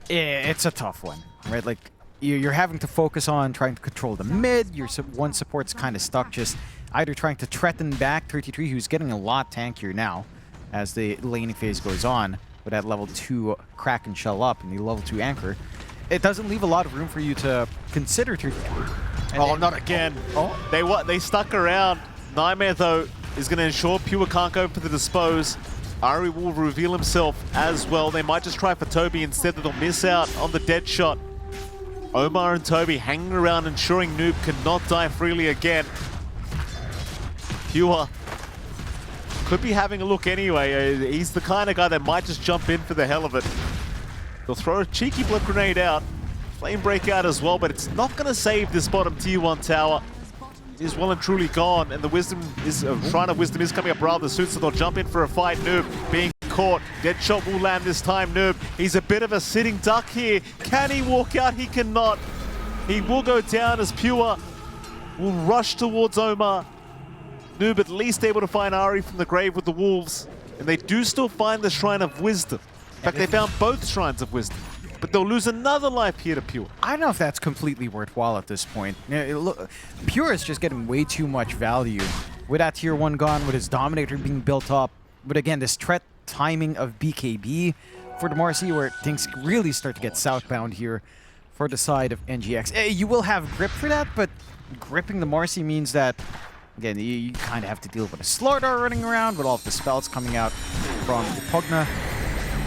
it. It's a tough one, right? Like, you're having to focus on trying to control the mid. Your one support's kind of stuck, just either trying to threaten back 33, who's getting a lot tankier now as the laning phase goes on with that level 2 Kraken shell up and the level 2 Anchor. It doesn't leave a lot of room for you to consider 33. Oh, not again. Oh. They stuck around. Nightmare, though, is going to ensure Pure can't go for the dispose. Ahri will reveal himself as well. They might just try for Toby instead, that they'll miss out on the dead shot. Omar and Toby hanging around, ensuring Noob cannot die freely again. Pure could be having a look anyway. He's the kind of guy that might just jump in for the hell of it. They'll throw a cheeky blip grenade out. Flame break out as well, but it's not going to save this bottom tier 1 tower. It is well and truly gone, and the Wisdom is Shrine of Wisdom is coming up rather soon, so they'll jump in for a fight. Noob being caught. Dead shot will land this time. Noob, he's a bit of a sitting duck here. Can he walk out? He cannot. He will go down as Pure will rush towards Omar. Noob at least able to find Ahri from the grave with the wolves, and they do still find the Shrine of Wisdom. In fact, they found both Shrines of Wisdom, but they'll lose another life here to Pure. I don't know if that's completely worthwhile at this point. Pure is just getting way too much value. With that tier 1 gone, with his Dominator being built up, but again, this threat timing of BKB for the Marcy, where things really start to get southbound here for the side of NGX. You will have grip for that, but gripping the Marcy means that, again, you kind of have to deal with a Slardar running around, with all of the spells coming out from the Pugna.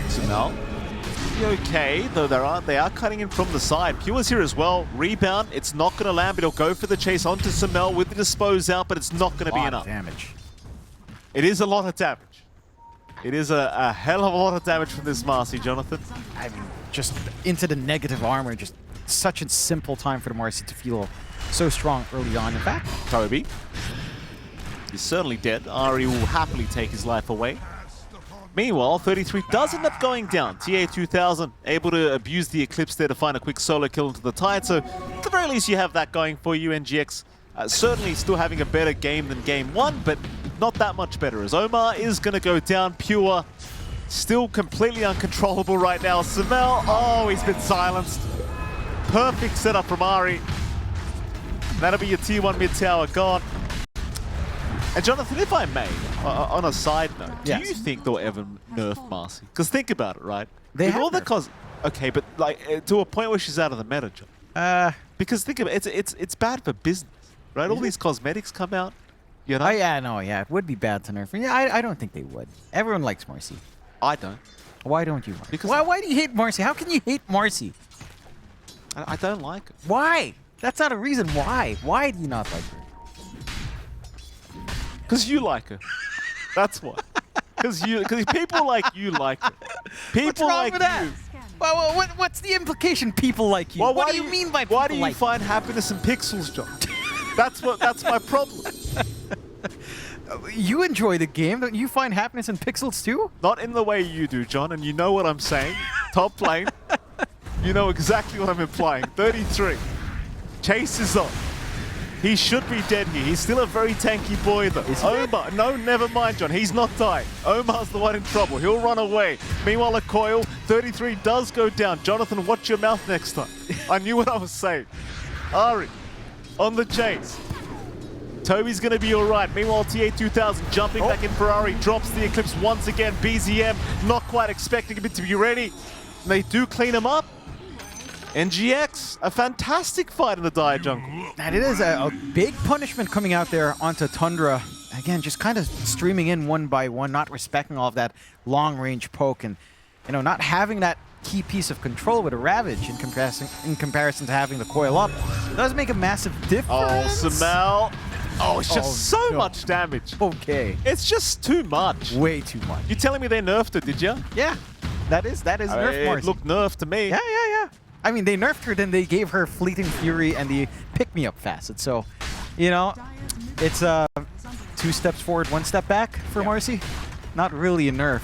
Sumail, okay, though they are cutting in from the side. Pure's here as well. Rebound, it's not going to land, but he'll go for the chase onto Sumail with the dispose out, but it's not going to be enough. Damage. It is a lot of damage. It is a hell of a lot of damage from this Marcy, Jonathan. I mean, just into the negative armor, just such a simple time for the Marcy to feel so strong early on. In fact, Toby, he's certainly dead. Ahri will happily take his life away. Meanwhile, 33 does end up going down. TA2000 able to abuse the Eclipse there to find a quick solo kill into the Tide, so at the very least you have that going for you. NGX certainly still having a better game than game 1, but not that much better, as Omar is going to go down. Pure Still completely uncontrollable right now. Samel, oh, he's been silenced. Perfect setup from Ari. That'll be your tier 1 mid tower gone. And Jonathan, if I may, on a side note, do you think they'll ever nerf Marcy? Because think about it, right? They have all the okay, but like to a point where she's out of the meta, John. Because think about it, it's bad for business, right? All these cosmetics come out, you know? Oh yeah, no, yeah, it would be bad to nerf. Yeah, I don't think they would. Everyone likes Marcy. I don't. Why don't you? Marcy? Because why do you hate Marcy? How can you hate Marcy? I don't like her. Why? That's not a reason. Why? Why do you not like her? Because you like her. That's why. Because people like you like her. People What's wrong like with that? you. Well, what's the implication? People like you. Well, what do you mean by people why do you like find happiness in pixels, John? That's my problem. You enjoy the game. Don't you find happiness in pixels too? Not in the way you do, John, and you know what I'm saying. Top lane. You know exactly what I'm implying. 33. Chase is on. He should be dead here. He's still a very tanky boy, though. Omar, no, never mind, John. He's not dying. Omar's the one in trouble. He'll run away. Meanwhile, a coil. 33 does go down. Jonathan, watch your mouth next time. I knew what I was saying. Ari, on the chase. Toby's going to be all right. Meanwhile, TA2000 jumping back in for Ari. Drops the Eclipse once again. BZM not quite expecting him to be ready. They do clean him up. NGX, a fantastic fight in the dire jungle. And it is a big punishment coming out there onto Tundra. Again, just kind of streaming in one by one, not respecting all of that long-range poke, and not having that key piece of control with a Ravage in comparison to having the coil up. It does make a massive difference. Oh, Samel. Oh, it's just so much damage. Okay. It's just too much. Way too much. You telling me they nerfed it, did you? Yeah. That is nerf Marcy. It looked nerfed to me. Yeah. I mean, they nerfed her, then they gave her Fleeting Fury and the pick-me-up facet. So, it's 2 steps forward, 1 step back for Marcy. Not really a nerf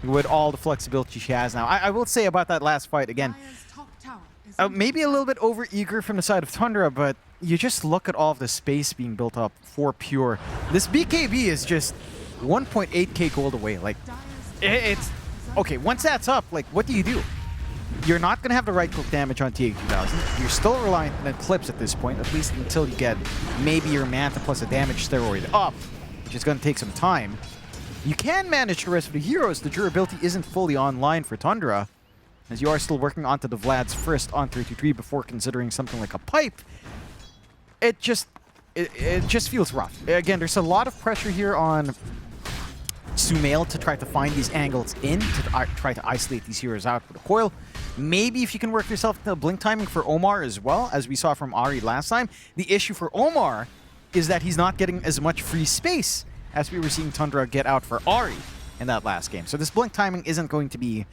with all the flexibility she has now. I will say about that last fight, again, maybe a little bit over-eager from the side of Tundra, but you just look at all of the space being built up for Pure. This BKB is just 1.8k gold away. Like, it's... Okay, once that's up, like, what do you do? You're not going to have the right-click damage on TA2000. You're still reliant on Eclipse at this point, at least until you get maybe your Manta plus a damage steroid up, which is going to take some time. You can manage the rest of the heroes. The durability isn't fully online for Tundra, as you are still working onto the Vlads first on 33 before considering something like a pipe. It just feels rough. Again, there's a lot of pressure here on Sumail to try to find these angles in, to try to isolate these heroes out with a coil. Maybe if you can work yourself into blink timing for Omar as well, as we saw from Ari last time. The issue for Omar is that he's not getting as much free space as we were seeing Tundra get out for Ari in that last game. So this blink timing isn't going to be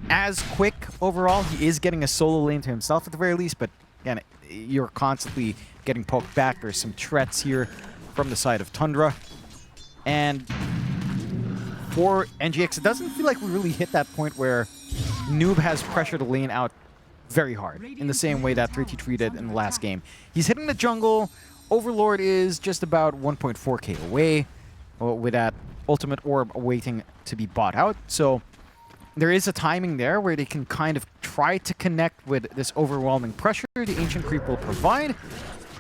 as quick overall. He is getting a solo lane to himself at the very least, but again, you're constantly getting poked back. There's some threats here from the side of Tundra. And for NGX, it doesn't feel like we really hit that point where Noob has pressured the lane out very hard in the same way that 33 did in the last game. He's hitting the jungle. Overlord is just about 1.4k away with that ultimate orb waiting to be bought out. So there is a timing there where they can kind of try to connect with this overwhelming pressure the Ancient Creep will provide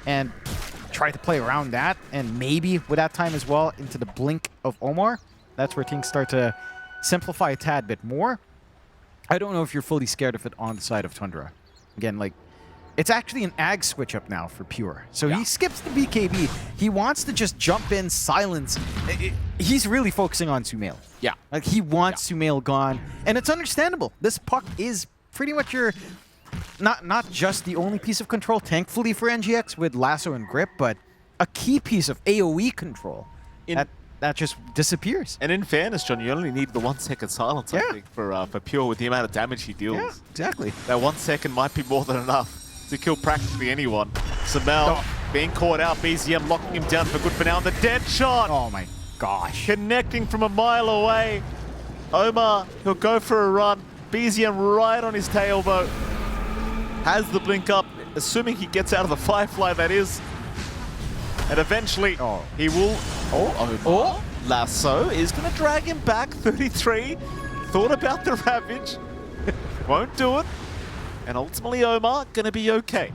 and try to play around that, and maybe with that time as well into the blink of Omar. That's where things start to simplify a tad bit more. I don't know if you're fully scared of it on the side of Tundra. Again, like, it's actually an ag switch up now for Pure. So he skips the BKB. He wants to just jump in, silence. He's really focusing on Sumail. Yeah. Like, he wants Sumail gone. And it's understandable. This puck is pretty much your... Not just the only piece of control, thankfully for NGX, with Lasso and Grip, but a key piece of AoE control. That just disappears. And in fairness, John, you only need the 1 second silence, I think, for Pure with the amount of damage he deals. Yeah, exactly. That 1 second might be more than enough to kill practically anyone. Samel being caught out, BZM locking him down for good for now. And the dead shot! Oh my gosh. Connecting from a mile away. Omar, he'll go for a run. BZM right on his tailboat. Has the blink up, assuming he gets out of the Firefly, that is. And eventually, he will... Lasso is going to drag him back. 33 thought about the Ravage. Won't do it. And ultimately, Omar going to be okay.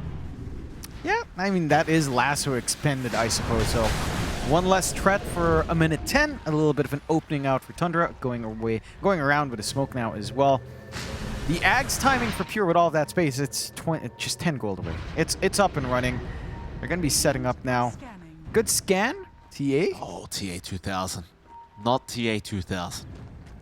Yeah, I mean, that is lasso expended, I suppose. So one less threat for a minute 10. A little bit of an opening out for Tundra, going around with a smoke now as well. The Ag's timing for Pure with all of that space, it's just 10 gold away. It's up and running. They're going to be setting up now. Good scan, TA. Oh, TA 2000. Not TA 2000.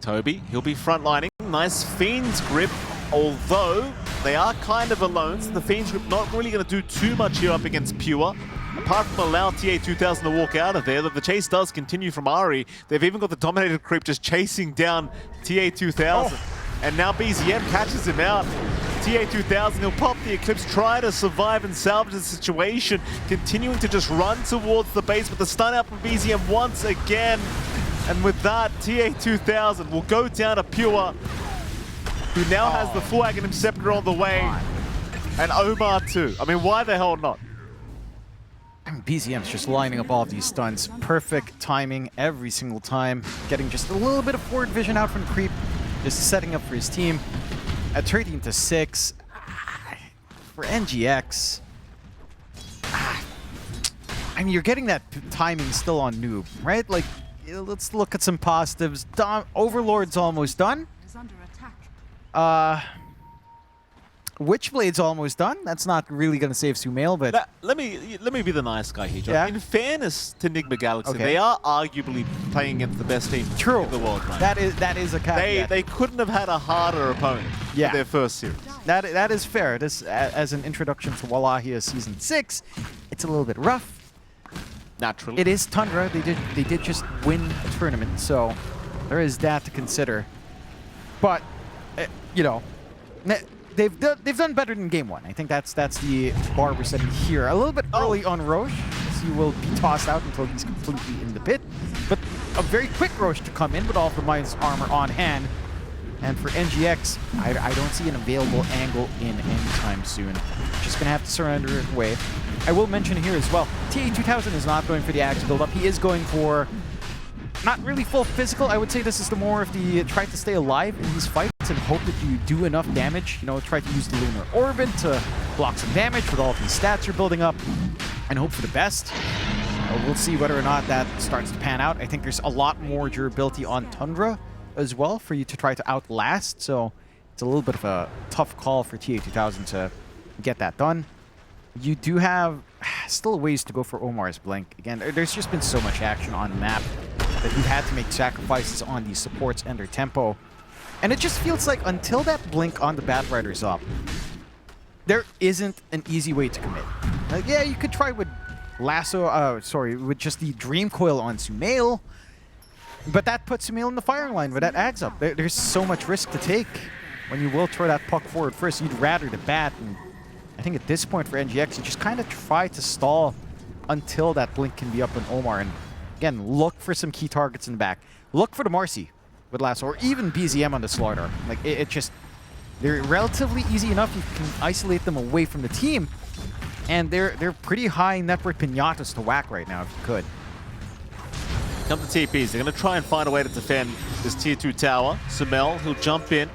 Toby, he'll be frontlining. Nice Fiend's grip, although they are kind of alone, so the Fiend's grip not really going to do too much here up against Pure. Apart from allow TA 2000 to walk out of there, the chase does continue from Ari. They've even got the Dominated creep just chasing down TA 2000. Oh. And now BZM catches him out. TA 2000, he'll pop the Eclipse, try to survive and salvage the situation, continuing to just run towards the base, but the stun out from BZM once again. And with that, TA 2000 will go down to Pure, who now has the full Aghanim Scepter on the way, and Omar too. I mean, why the hell not? BZM's just lining up all of these stuns. Perfect timing every single time. Getting just a little bit of forward vision out from the creep. Just setting up for his team. At 13-6. For NGX. I mean, you're getting that timing still on Noob, right? Like, let's look at some positives. Overlord's almost done. Witchblade's almost done. That's not really going to save Sumail, but... Let me be the nice guy here, John. Yeah? In fairness to Nigma Galaxy, Okay. They are arguably playing against the best team in the world right that is a caveat. They couldn't have had a harder opponent for their first series. That is fair. This, as an introduction to Wallachia Season 6, it's a little bit rough. Naturally. It is Tundra. They did just win a tournament, so there is that to consider. But, you know... They've done better than game one. I think that's the bar we're setting here. A little bit early on Roche, as he will be tossed out until he's completely in the pit. But a very quick Roche to come in with all of the Mind's armor on hand. And for NGX, I don't see an available angle in anytime soon. Just gonna have to surrender it away. I will mention here as well, TA 2000 is not going for the Axe build-up. He is going for not really full physical. I would say this is the more of the try to stay alive in these fights and hope that you do enough damage. You know, try to use the Lunar Orbit to block some damage with all of these stats you're building up and hope for the best. We'll see whether or not that starts to pan out. I think there's a lot more durability on Tundra as well for you to try to outlast, so it's a little bit of a tough call for TA 2000 to get that done. You do have still a ways to go for Omar's Blink. Again, there's just been so much action on the map that you had to make sacrifices on these supports and their tempo. And it just feels like until that Blink on the Bat Rider's up, there isn't an easy way to commit. Like, yeah, you could try with with just the Dream Coil on Sumail, but that puts Sumail in the firing line with that Ags up. There's so much risk to take when you will throw that puck forward first. You'd rather the Bat, and I think at this point for NGX, you just kind of try to stall until that Blink can be up on Omar. And again, look for some key targets in the back. Look for the Marcy with Lasso, or even BZM on the Slaughter. Like, they're relatively easy enough. You can isolate them away from the team, and they're pretty high network pinatas to whack right now if you could. Come to TPs. They're going to try and find a way to defend this tier 2 tower. Sumail, he'll jump in.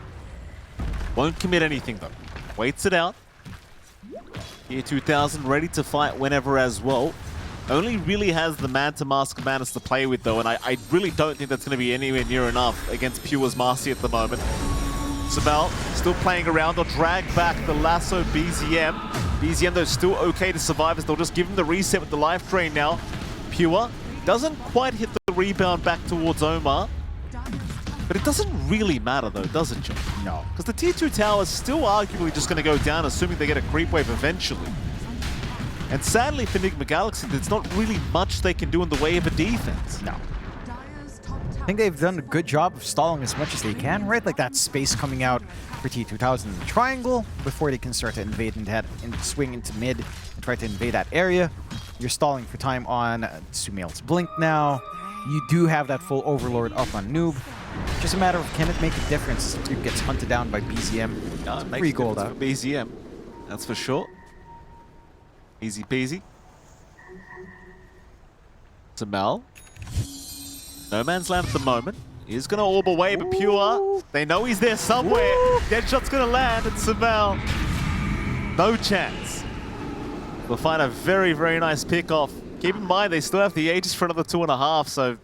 Won't commit anything though. Waits it out. Tier 2000 ready to fight whenever as well. Only really has the man-to-mask of Manus to play with though, and I really don't think that's going to be anywhere near enough against Pure's Marcy at the moment. Sumail still playing around. They'll drag back the Lasso BZM. BZM though still okay to survive as they'll just give him the reset with the life drain now. Pure doesn't quite hit the rebound back towards Omar. But it doesn't really matter though, does it, John? No. Because the tier 2 tower is still arguably just going to go down, assuming they get a creep wave eventually. And sadly for Nigma Galaxy, there's not really much they can do in the way of a defense. No. I think they've done a good job of stalling as much as they can, right? Like that space coming out for T2000 in the triangle before they can start to invade and swing into mid and try to invade that area. You're stalling for time on Sumail's Blink now. You do have that full Overlord up on Noob. Just a matter of can it make a difference if Noob gets hunted down by BZM. 3 gold out. BZM, that's for sure. Easy peasy. Sumail. No man's land at the moment. He's going to orb away, but Pure, they know he's there somewhere. Deadshot's going to land, and Samal, no chance. We'll find a very, very nice pick-off. Keep in mind, they still have the Aegis for another 2.5, so...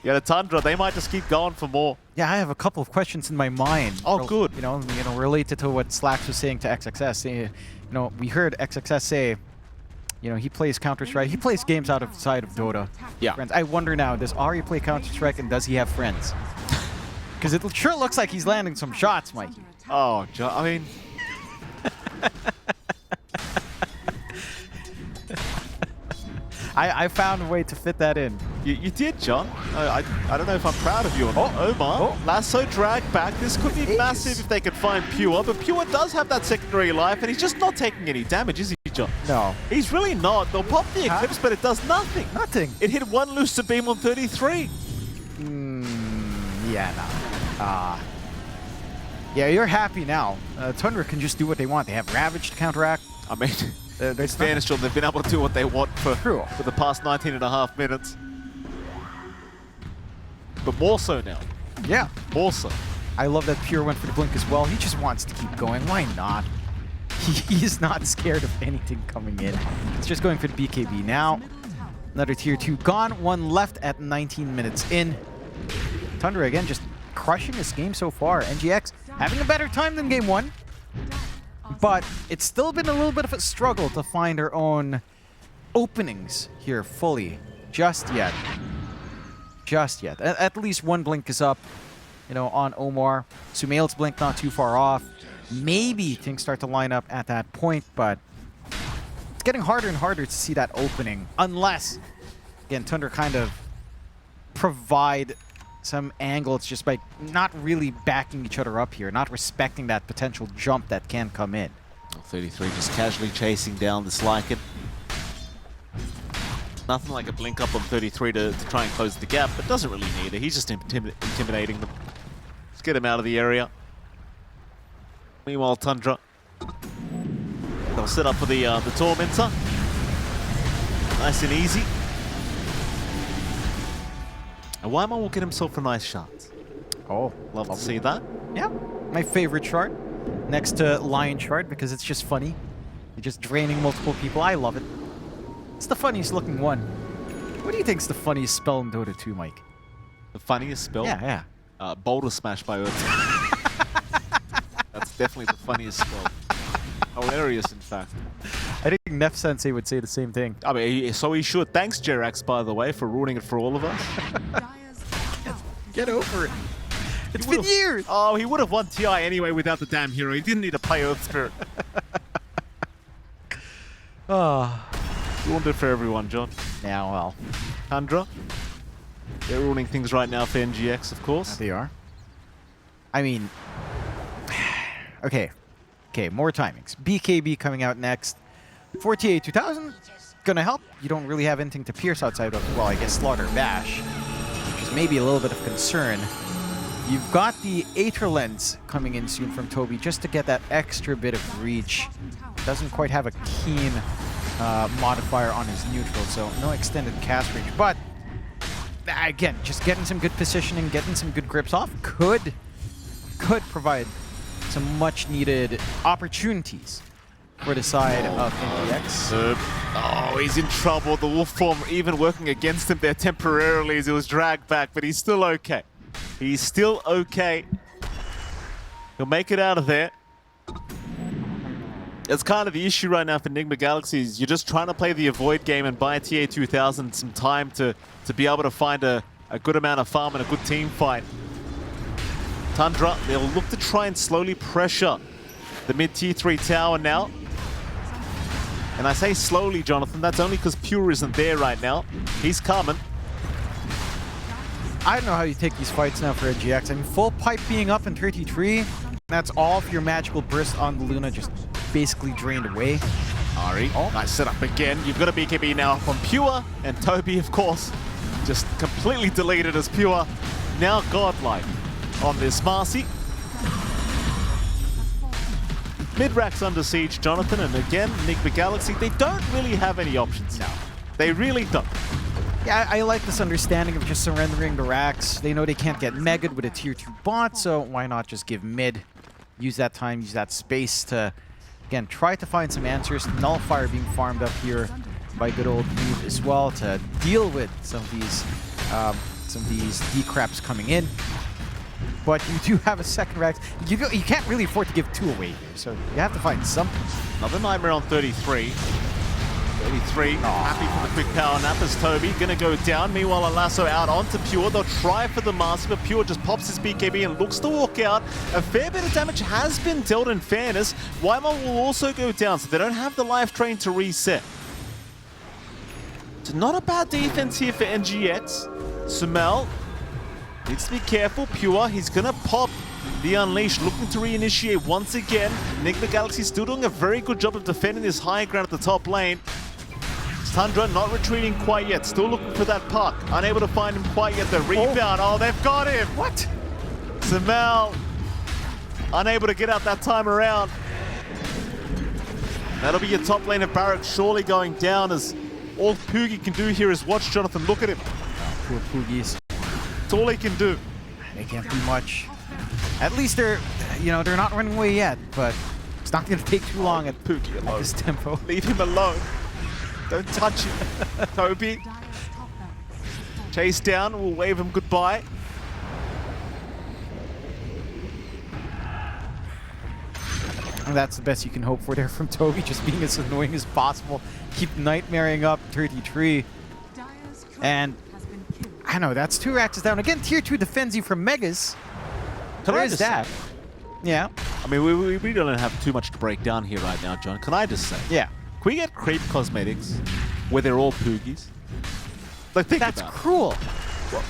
Yeah, the Tundra, they might just keep going for more. Yeah, I have a couple of questions in my mind. Oh, good. You know, related to what Slacks was saying to XXS. You know, we heard XXS say, you know, he plays Counter-Strike. He plays games outside of Dota. Yeah. Friends. I wonder now, does Ari play Counter-Strike and does he have friends? Because it sure looks like he's landing some shots, Mikey. Oh, I mean... I found a way to fit that in. You did, John. I don't know if I'm proud of you or not. Omar, lasso drag back. This could be massive if they could find Pure, but Pure does have that secondary life, and he's just not taking any damage, is he, John? No. He's really not. They'll pop the Eclipse, but it does nothing. Nothing. It hit one Luster Beam on 33. Yeah, no. Yeah, you're happy now. Tundra can just do what they want. They have Ravage to counteract. I mean... It's fairness, John, they've been able to do what they want for the past 19.5 minutes. But more so now. Yeah. More so. I love that Pure went for the blink as well. He just wants to keep going. Why not? He's not scared of anything coming in. He's just going for the BKB now. Another tier 2 gone. One left at 19 minutes in. Tundra again just crushing this game so far. NGX having a better time than game 1. But it's still been a little bit of a struggle to find our own openings here fully. Just yet. Just yet. At least one blink is up, you know, on Omar. Sumail's blink not too far off. Maybe things start to line up at that point, but it's getting harder and harder to see that opening. Unless, again, Tundra kind of provide some angles just by not really backing each other up here, not respecting that potential jump that can come in. 33 just casually chasing down this Lycan. Nothing like a blink up on 33 to try and close the gap, but doesn't really need it. He's just intimidating them. Let's get him out of the area. Meanwhile, Tundra, they'll set up for the Tormentor. Nice and easy. And Wyman will get himself a nice shot. Oh, love to see that. Yeah, my favorite shard. Next to Lion Shard, because it's just funny. You're just draining multiple people. I love it. It's the funniest looking one. What do you think's the funniest spell in Dota 2, Mike? The funniest spell? Yeah. Boulder Smash by Earth. That's definitely the funniest spell. Hilarious, in fact. I think Nef Sensei would say the same thing. I mean, so he should. Thanks, Jerax, by the way, for ruining it for all of us. Get over it. It's been years. Oh, he would have won TI anyway without the damn hero. He didn't need to play Earth Spirit. Ruined it for everyone, John. Yeah, well. Tundra. They're ruining things right now for NGX, of course. They are. I mean, okay, more timings. BKB coming out next. 48 2000, gonna help. You don't really have anything to pierce outside of, well, I guess Slaughter Bash, which is maybe a little bit of concern. You've got the Aether Lens coming in soon from Toby just to get that extra bit of reach. Doesn't quite have a keen modifier on his neutral, so no extended cast range. But again, just getting some good positioning, getting some good grips off could provide some much needed opportunities for the side of NGX. Oh, he's in trouble. The wolf form even working against him there temporarily as it was dragged back, but he's still okay. He's still okay. He'll make it out of there. That's kind of the issue right now for Nigma Galaxy is you're just trying to play the avoid game and buy TA 2000 some time to be able to find a good amount of farm and a good team fight. Tundra, they'll look to try and slowly pressure the mid tier 3 tower now. And I say slowly, Jonathan, that's only because Pure isn't there right now. He's coming. I don't know how you take these fights now for NGX. I mean, full pipe being up in 33, that's all for your magical burst on the Luna just basically drained away. Ari, nice setup again. You've got a BKB now from Pure, and Toby, of course, just completely deleted as Pure. Now godlike on this Marcy. Mid-rack's under siege, Jonathan, and again, Nigma Galaxy, they don't really have any options now. They really don't. Yeah, I like this understanding of just surrendering the racks. They know they can't get megged with a tier 2 bot, so why not just give mid? Use that time, use that space to, again, try to find some answers. Nullifier being farmed up here by good old Noob as well to deal with some of these decraps coming in. But you do have a second rack. You can't really afford to give 2 away here, so you have to find something. Another Nightmare on 33. 33, happy for the quick power nap as Toby gonna go down. Meanwhile, a lasso out onto Pure. They'll try for the master, but Pure just pops his BKB and looks to walk out. A fair bit of damage has been dealt in fairness. Weimar will also go down, so they don't have the life train to reset. So not a bad defense here for NGX. Sumail needs to be careful. Pure, he's gonna pop the Unleash, looking to reinitiate once again. Nigma Galaxy still doing a very good job of defending this high ground at the top lane. Tundra not retreating quite yet, still looking for that puck. Unable to find him quite yet. The rebound, oh, they've got him! What? Sumail unable to get out that time around. That'll be your top lane of Barracks surely going down, as all Poogie can do here is watch Jonathan. Look at him. Poor Poogies. That's all he can do. They can't do much. At least they're not running away yet, but it's not going to take too long at Poogie alone. this tempo. Leave him alone. Don't touch him. Toby. Chase down. We'll wave him goodbye. And that's the best you can hope for there from Toby, just being as annoying as possible. Keep nightmaring up 33. And I know, that's 2 racks down. Again, tier 2 defends you from megas. There is that. Yeah. I mean, we really don't have too much to break down here right now, John. Can I just say? Yeah. Can we get creep cosmetics where they're all Poogies? Like, think That's about it. cruel.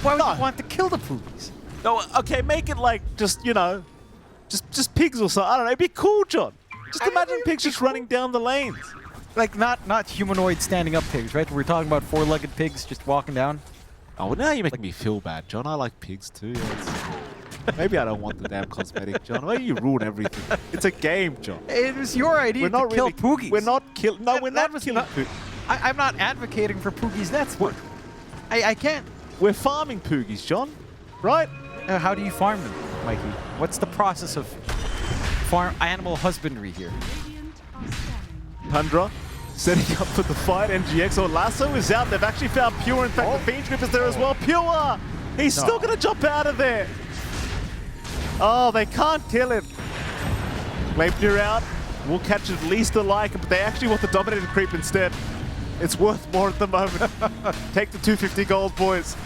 Why would you want to kill the Poogies? No, okay, make it like just, you know, just pigs or something. I don't know, it'd be cool, John. Just imagine pigs just running down the lanes. Like, not humanoid standing up pigs, right? We're talking about 4-legged pigs just walking down. Oh, well, now you're making me feel bad, John. I like pigs too. Yeah, maybe I don't want the damn cosmetic, John. Maybe you ruin everything. It's a game, John. It was your idea to kill Poogies. We're not killing. No, we're not killing Poogies. I'm not advocating for Poogies. That's what. I can't. We're farming Poogies, John. Right? How do you farm them, Mikey? What's the process of animal husbandry here? Tundra setting up for the fight. NGX or Lasso is out. They've actually found Pure. In fact, the Fiend Grip is there as well. Pure! He's still going to jump out of there. Oh, they can't kill him. Leipnir out. We'll catch at least a like, but they actually want the Dominated Creep instead. It's worth more at the moment. Take the 250 gold, boys.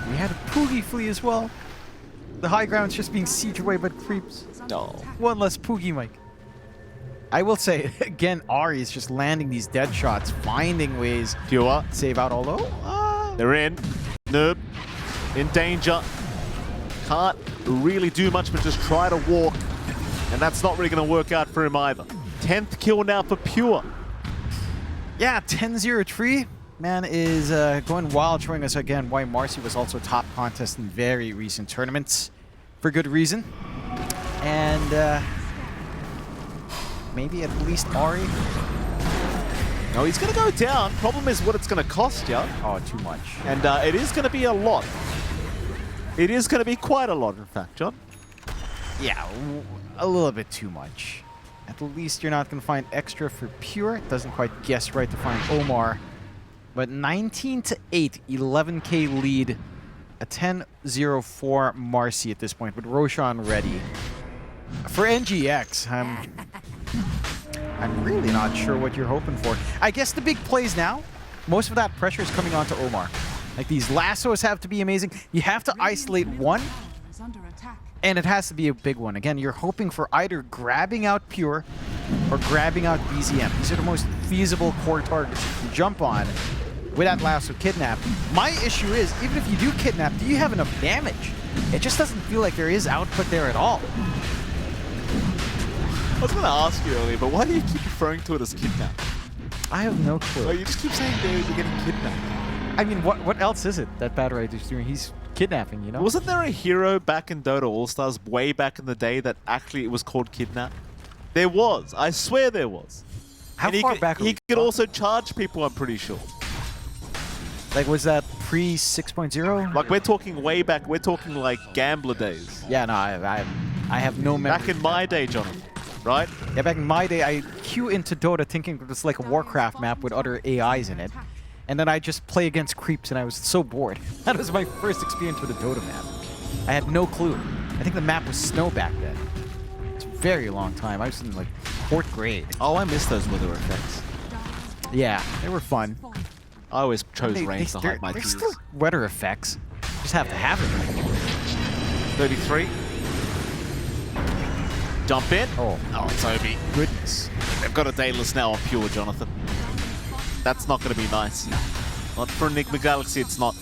We had a Poogie flea as well. The high ground's just being sieged away by creeps. No. One less Poogie, Mike. I will say, again, Ari is just landing these dead shots, finding ways Pure. to save out, although... They're in. Noob. In danger. Can't really do much but just try to walk. And that's not really going to work out for him either. 10th kill now for Pure. Yeah, 10-0 Tree. Man is going wild, showing us again why Marcy was also top contest in very recent tournaments. For good reason. And maybe at least Ari. No, he's going to go down. Problem is what it's going to cost you. Oh, too much. And it is going to be a lot. It is going to be quite a lot, in fact, John. Yeah, a little bit too much. At least you're not going to find extra for Pure. It doesn't quite guess right to find Omar. But 19-8, 11k lead. A 10-0 for Marcy at this point, with Roshan ready. For NGX, I'm really not sure what you're hoping for. I guess the big plays now, most of that pressure is coming onto Omar. Like, these lassos have to be amazing. You have to isolate one, and it has to be a big one. Again, you're hoping for either grabbing out Pure or grabbing out BZM. These are the most feasible core targets you can jump on with that lasso kidnap. My issue is, even if you do kidnap, do you have enough damage? It just doesn't feel like there is output there at all. I was going to ask you earlier, but why do you keep referring to it as kidnap? I have no clue. Well, you just keep saying they're getting kidnapped. I mean, what else is it that Bad Right is doing? He's kidnapping, you know? Wasn't there a hero back in Dota All-Stars way back in the day that actually it was called Kidnap? There was. I swear there was. How and far back are he we could talking? also charge people, I'm pretty sure. Like, was that pre 6.0? Like, we're talking way back. We're talking like Gambler days. Yeah, no, I have no memory. Back in my day, Jonathan, right? Yeah, back in my day, I queue into Dota thinking it was like a Warcraft map with other AIs in it. And then I just play against creeps, and I was so bored. That was my first experience with a Dota map. I had no clue. I think the map was snow back then. It's a very long time. I was in like 4th grade. Oh, I miss those weather effects. Yeah, they were fun. I always chose range to hide my There's tears. still weather effects. Just have to have it. 33. Jump in. Oh, Toby. goodness. They've got a Daedalus now on Pure, Jonathan. That's not going to be nice. Not for Nigma Galaxy, it's not.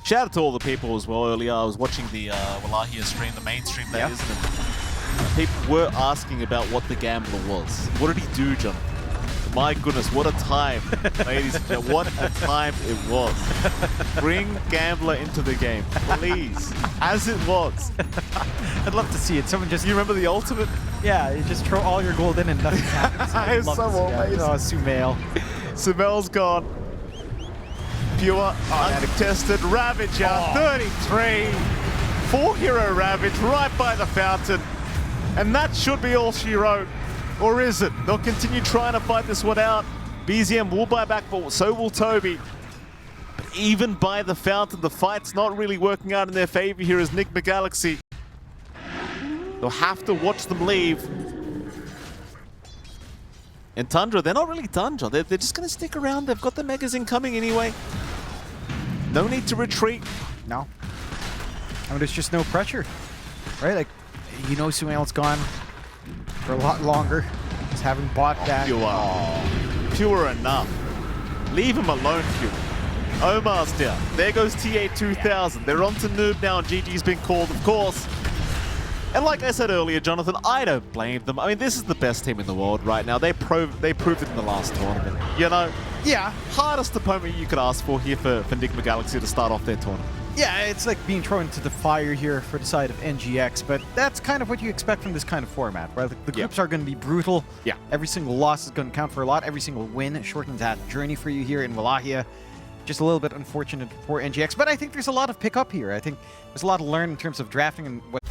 Shout out to all the people as well earlier. I was watching the Wallachia stream, the main stream that is, and people were asking about what the Gambler was. What did he do, Jonathan? My goodness, what a time, ladies and gentlemen. What a time it was. Bring Gambler into the game, please. As it was. I'd love to see it. Someone just... You remember the ultimate? Yeah, you just throw all your gold in and nothing happens. I'd It's love so to see that. amazing. Oh, Sumail. Sumel's gone. Pure, uncontested. Ravage out, 33. 4-hero Ravage right by the fountain. And that should be all she wrote. Or is it? They'll continue trying to fight this one out. BZM will buy back, but so will Toby. But even by the fountain, the fight's not really working out in their favor here as Nigma Galaxy. They'll have to watch them leave. And Tundra, they're not really done, John. They're just going to stick around. They've got the Megas incoming anyway. No need to retreat. No. I mean, there's just no pressure. Right? Like, you know Sumail's gone for a lot longer. Just haven't bought that. Pure enough. Leave him alone, Pure. Omar's down. There goes TA2000. They're on to Noob now, and GG's been called, of course. And like I said earlier, Jonathan, I don't blame them. I mean, this is the best team in the world right now. They proved it in the last tournament. You know, Yeah. hardest opponent you could ask for here for Nigma Galaxy to start off their tournament. Yeah, it's like being thrown into the fire here for the side of NGX, but that's kind of what you expect from this kind of format, right? The groups are going to be brutal. Yeah. Every single loss is going to count for a lot. Every single win shortens that journey for you here in Wallachia. Just a little bit unfortunate for NGX, but I think there's a lot of pick up here. I think there's a lot to learn in terms of drafting and what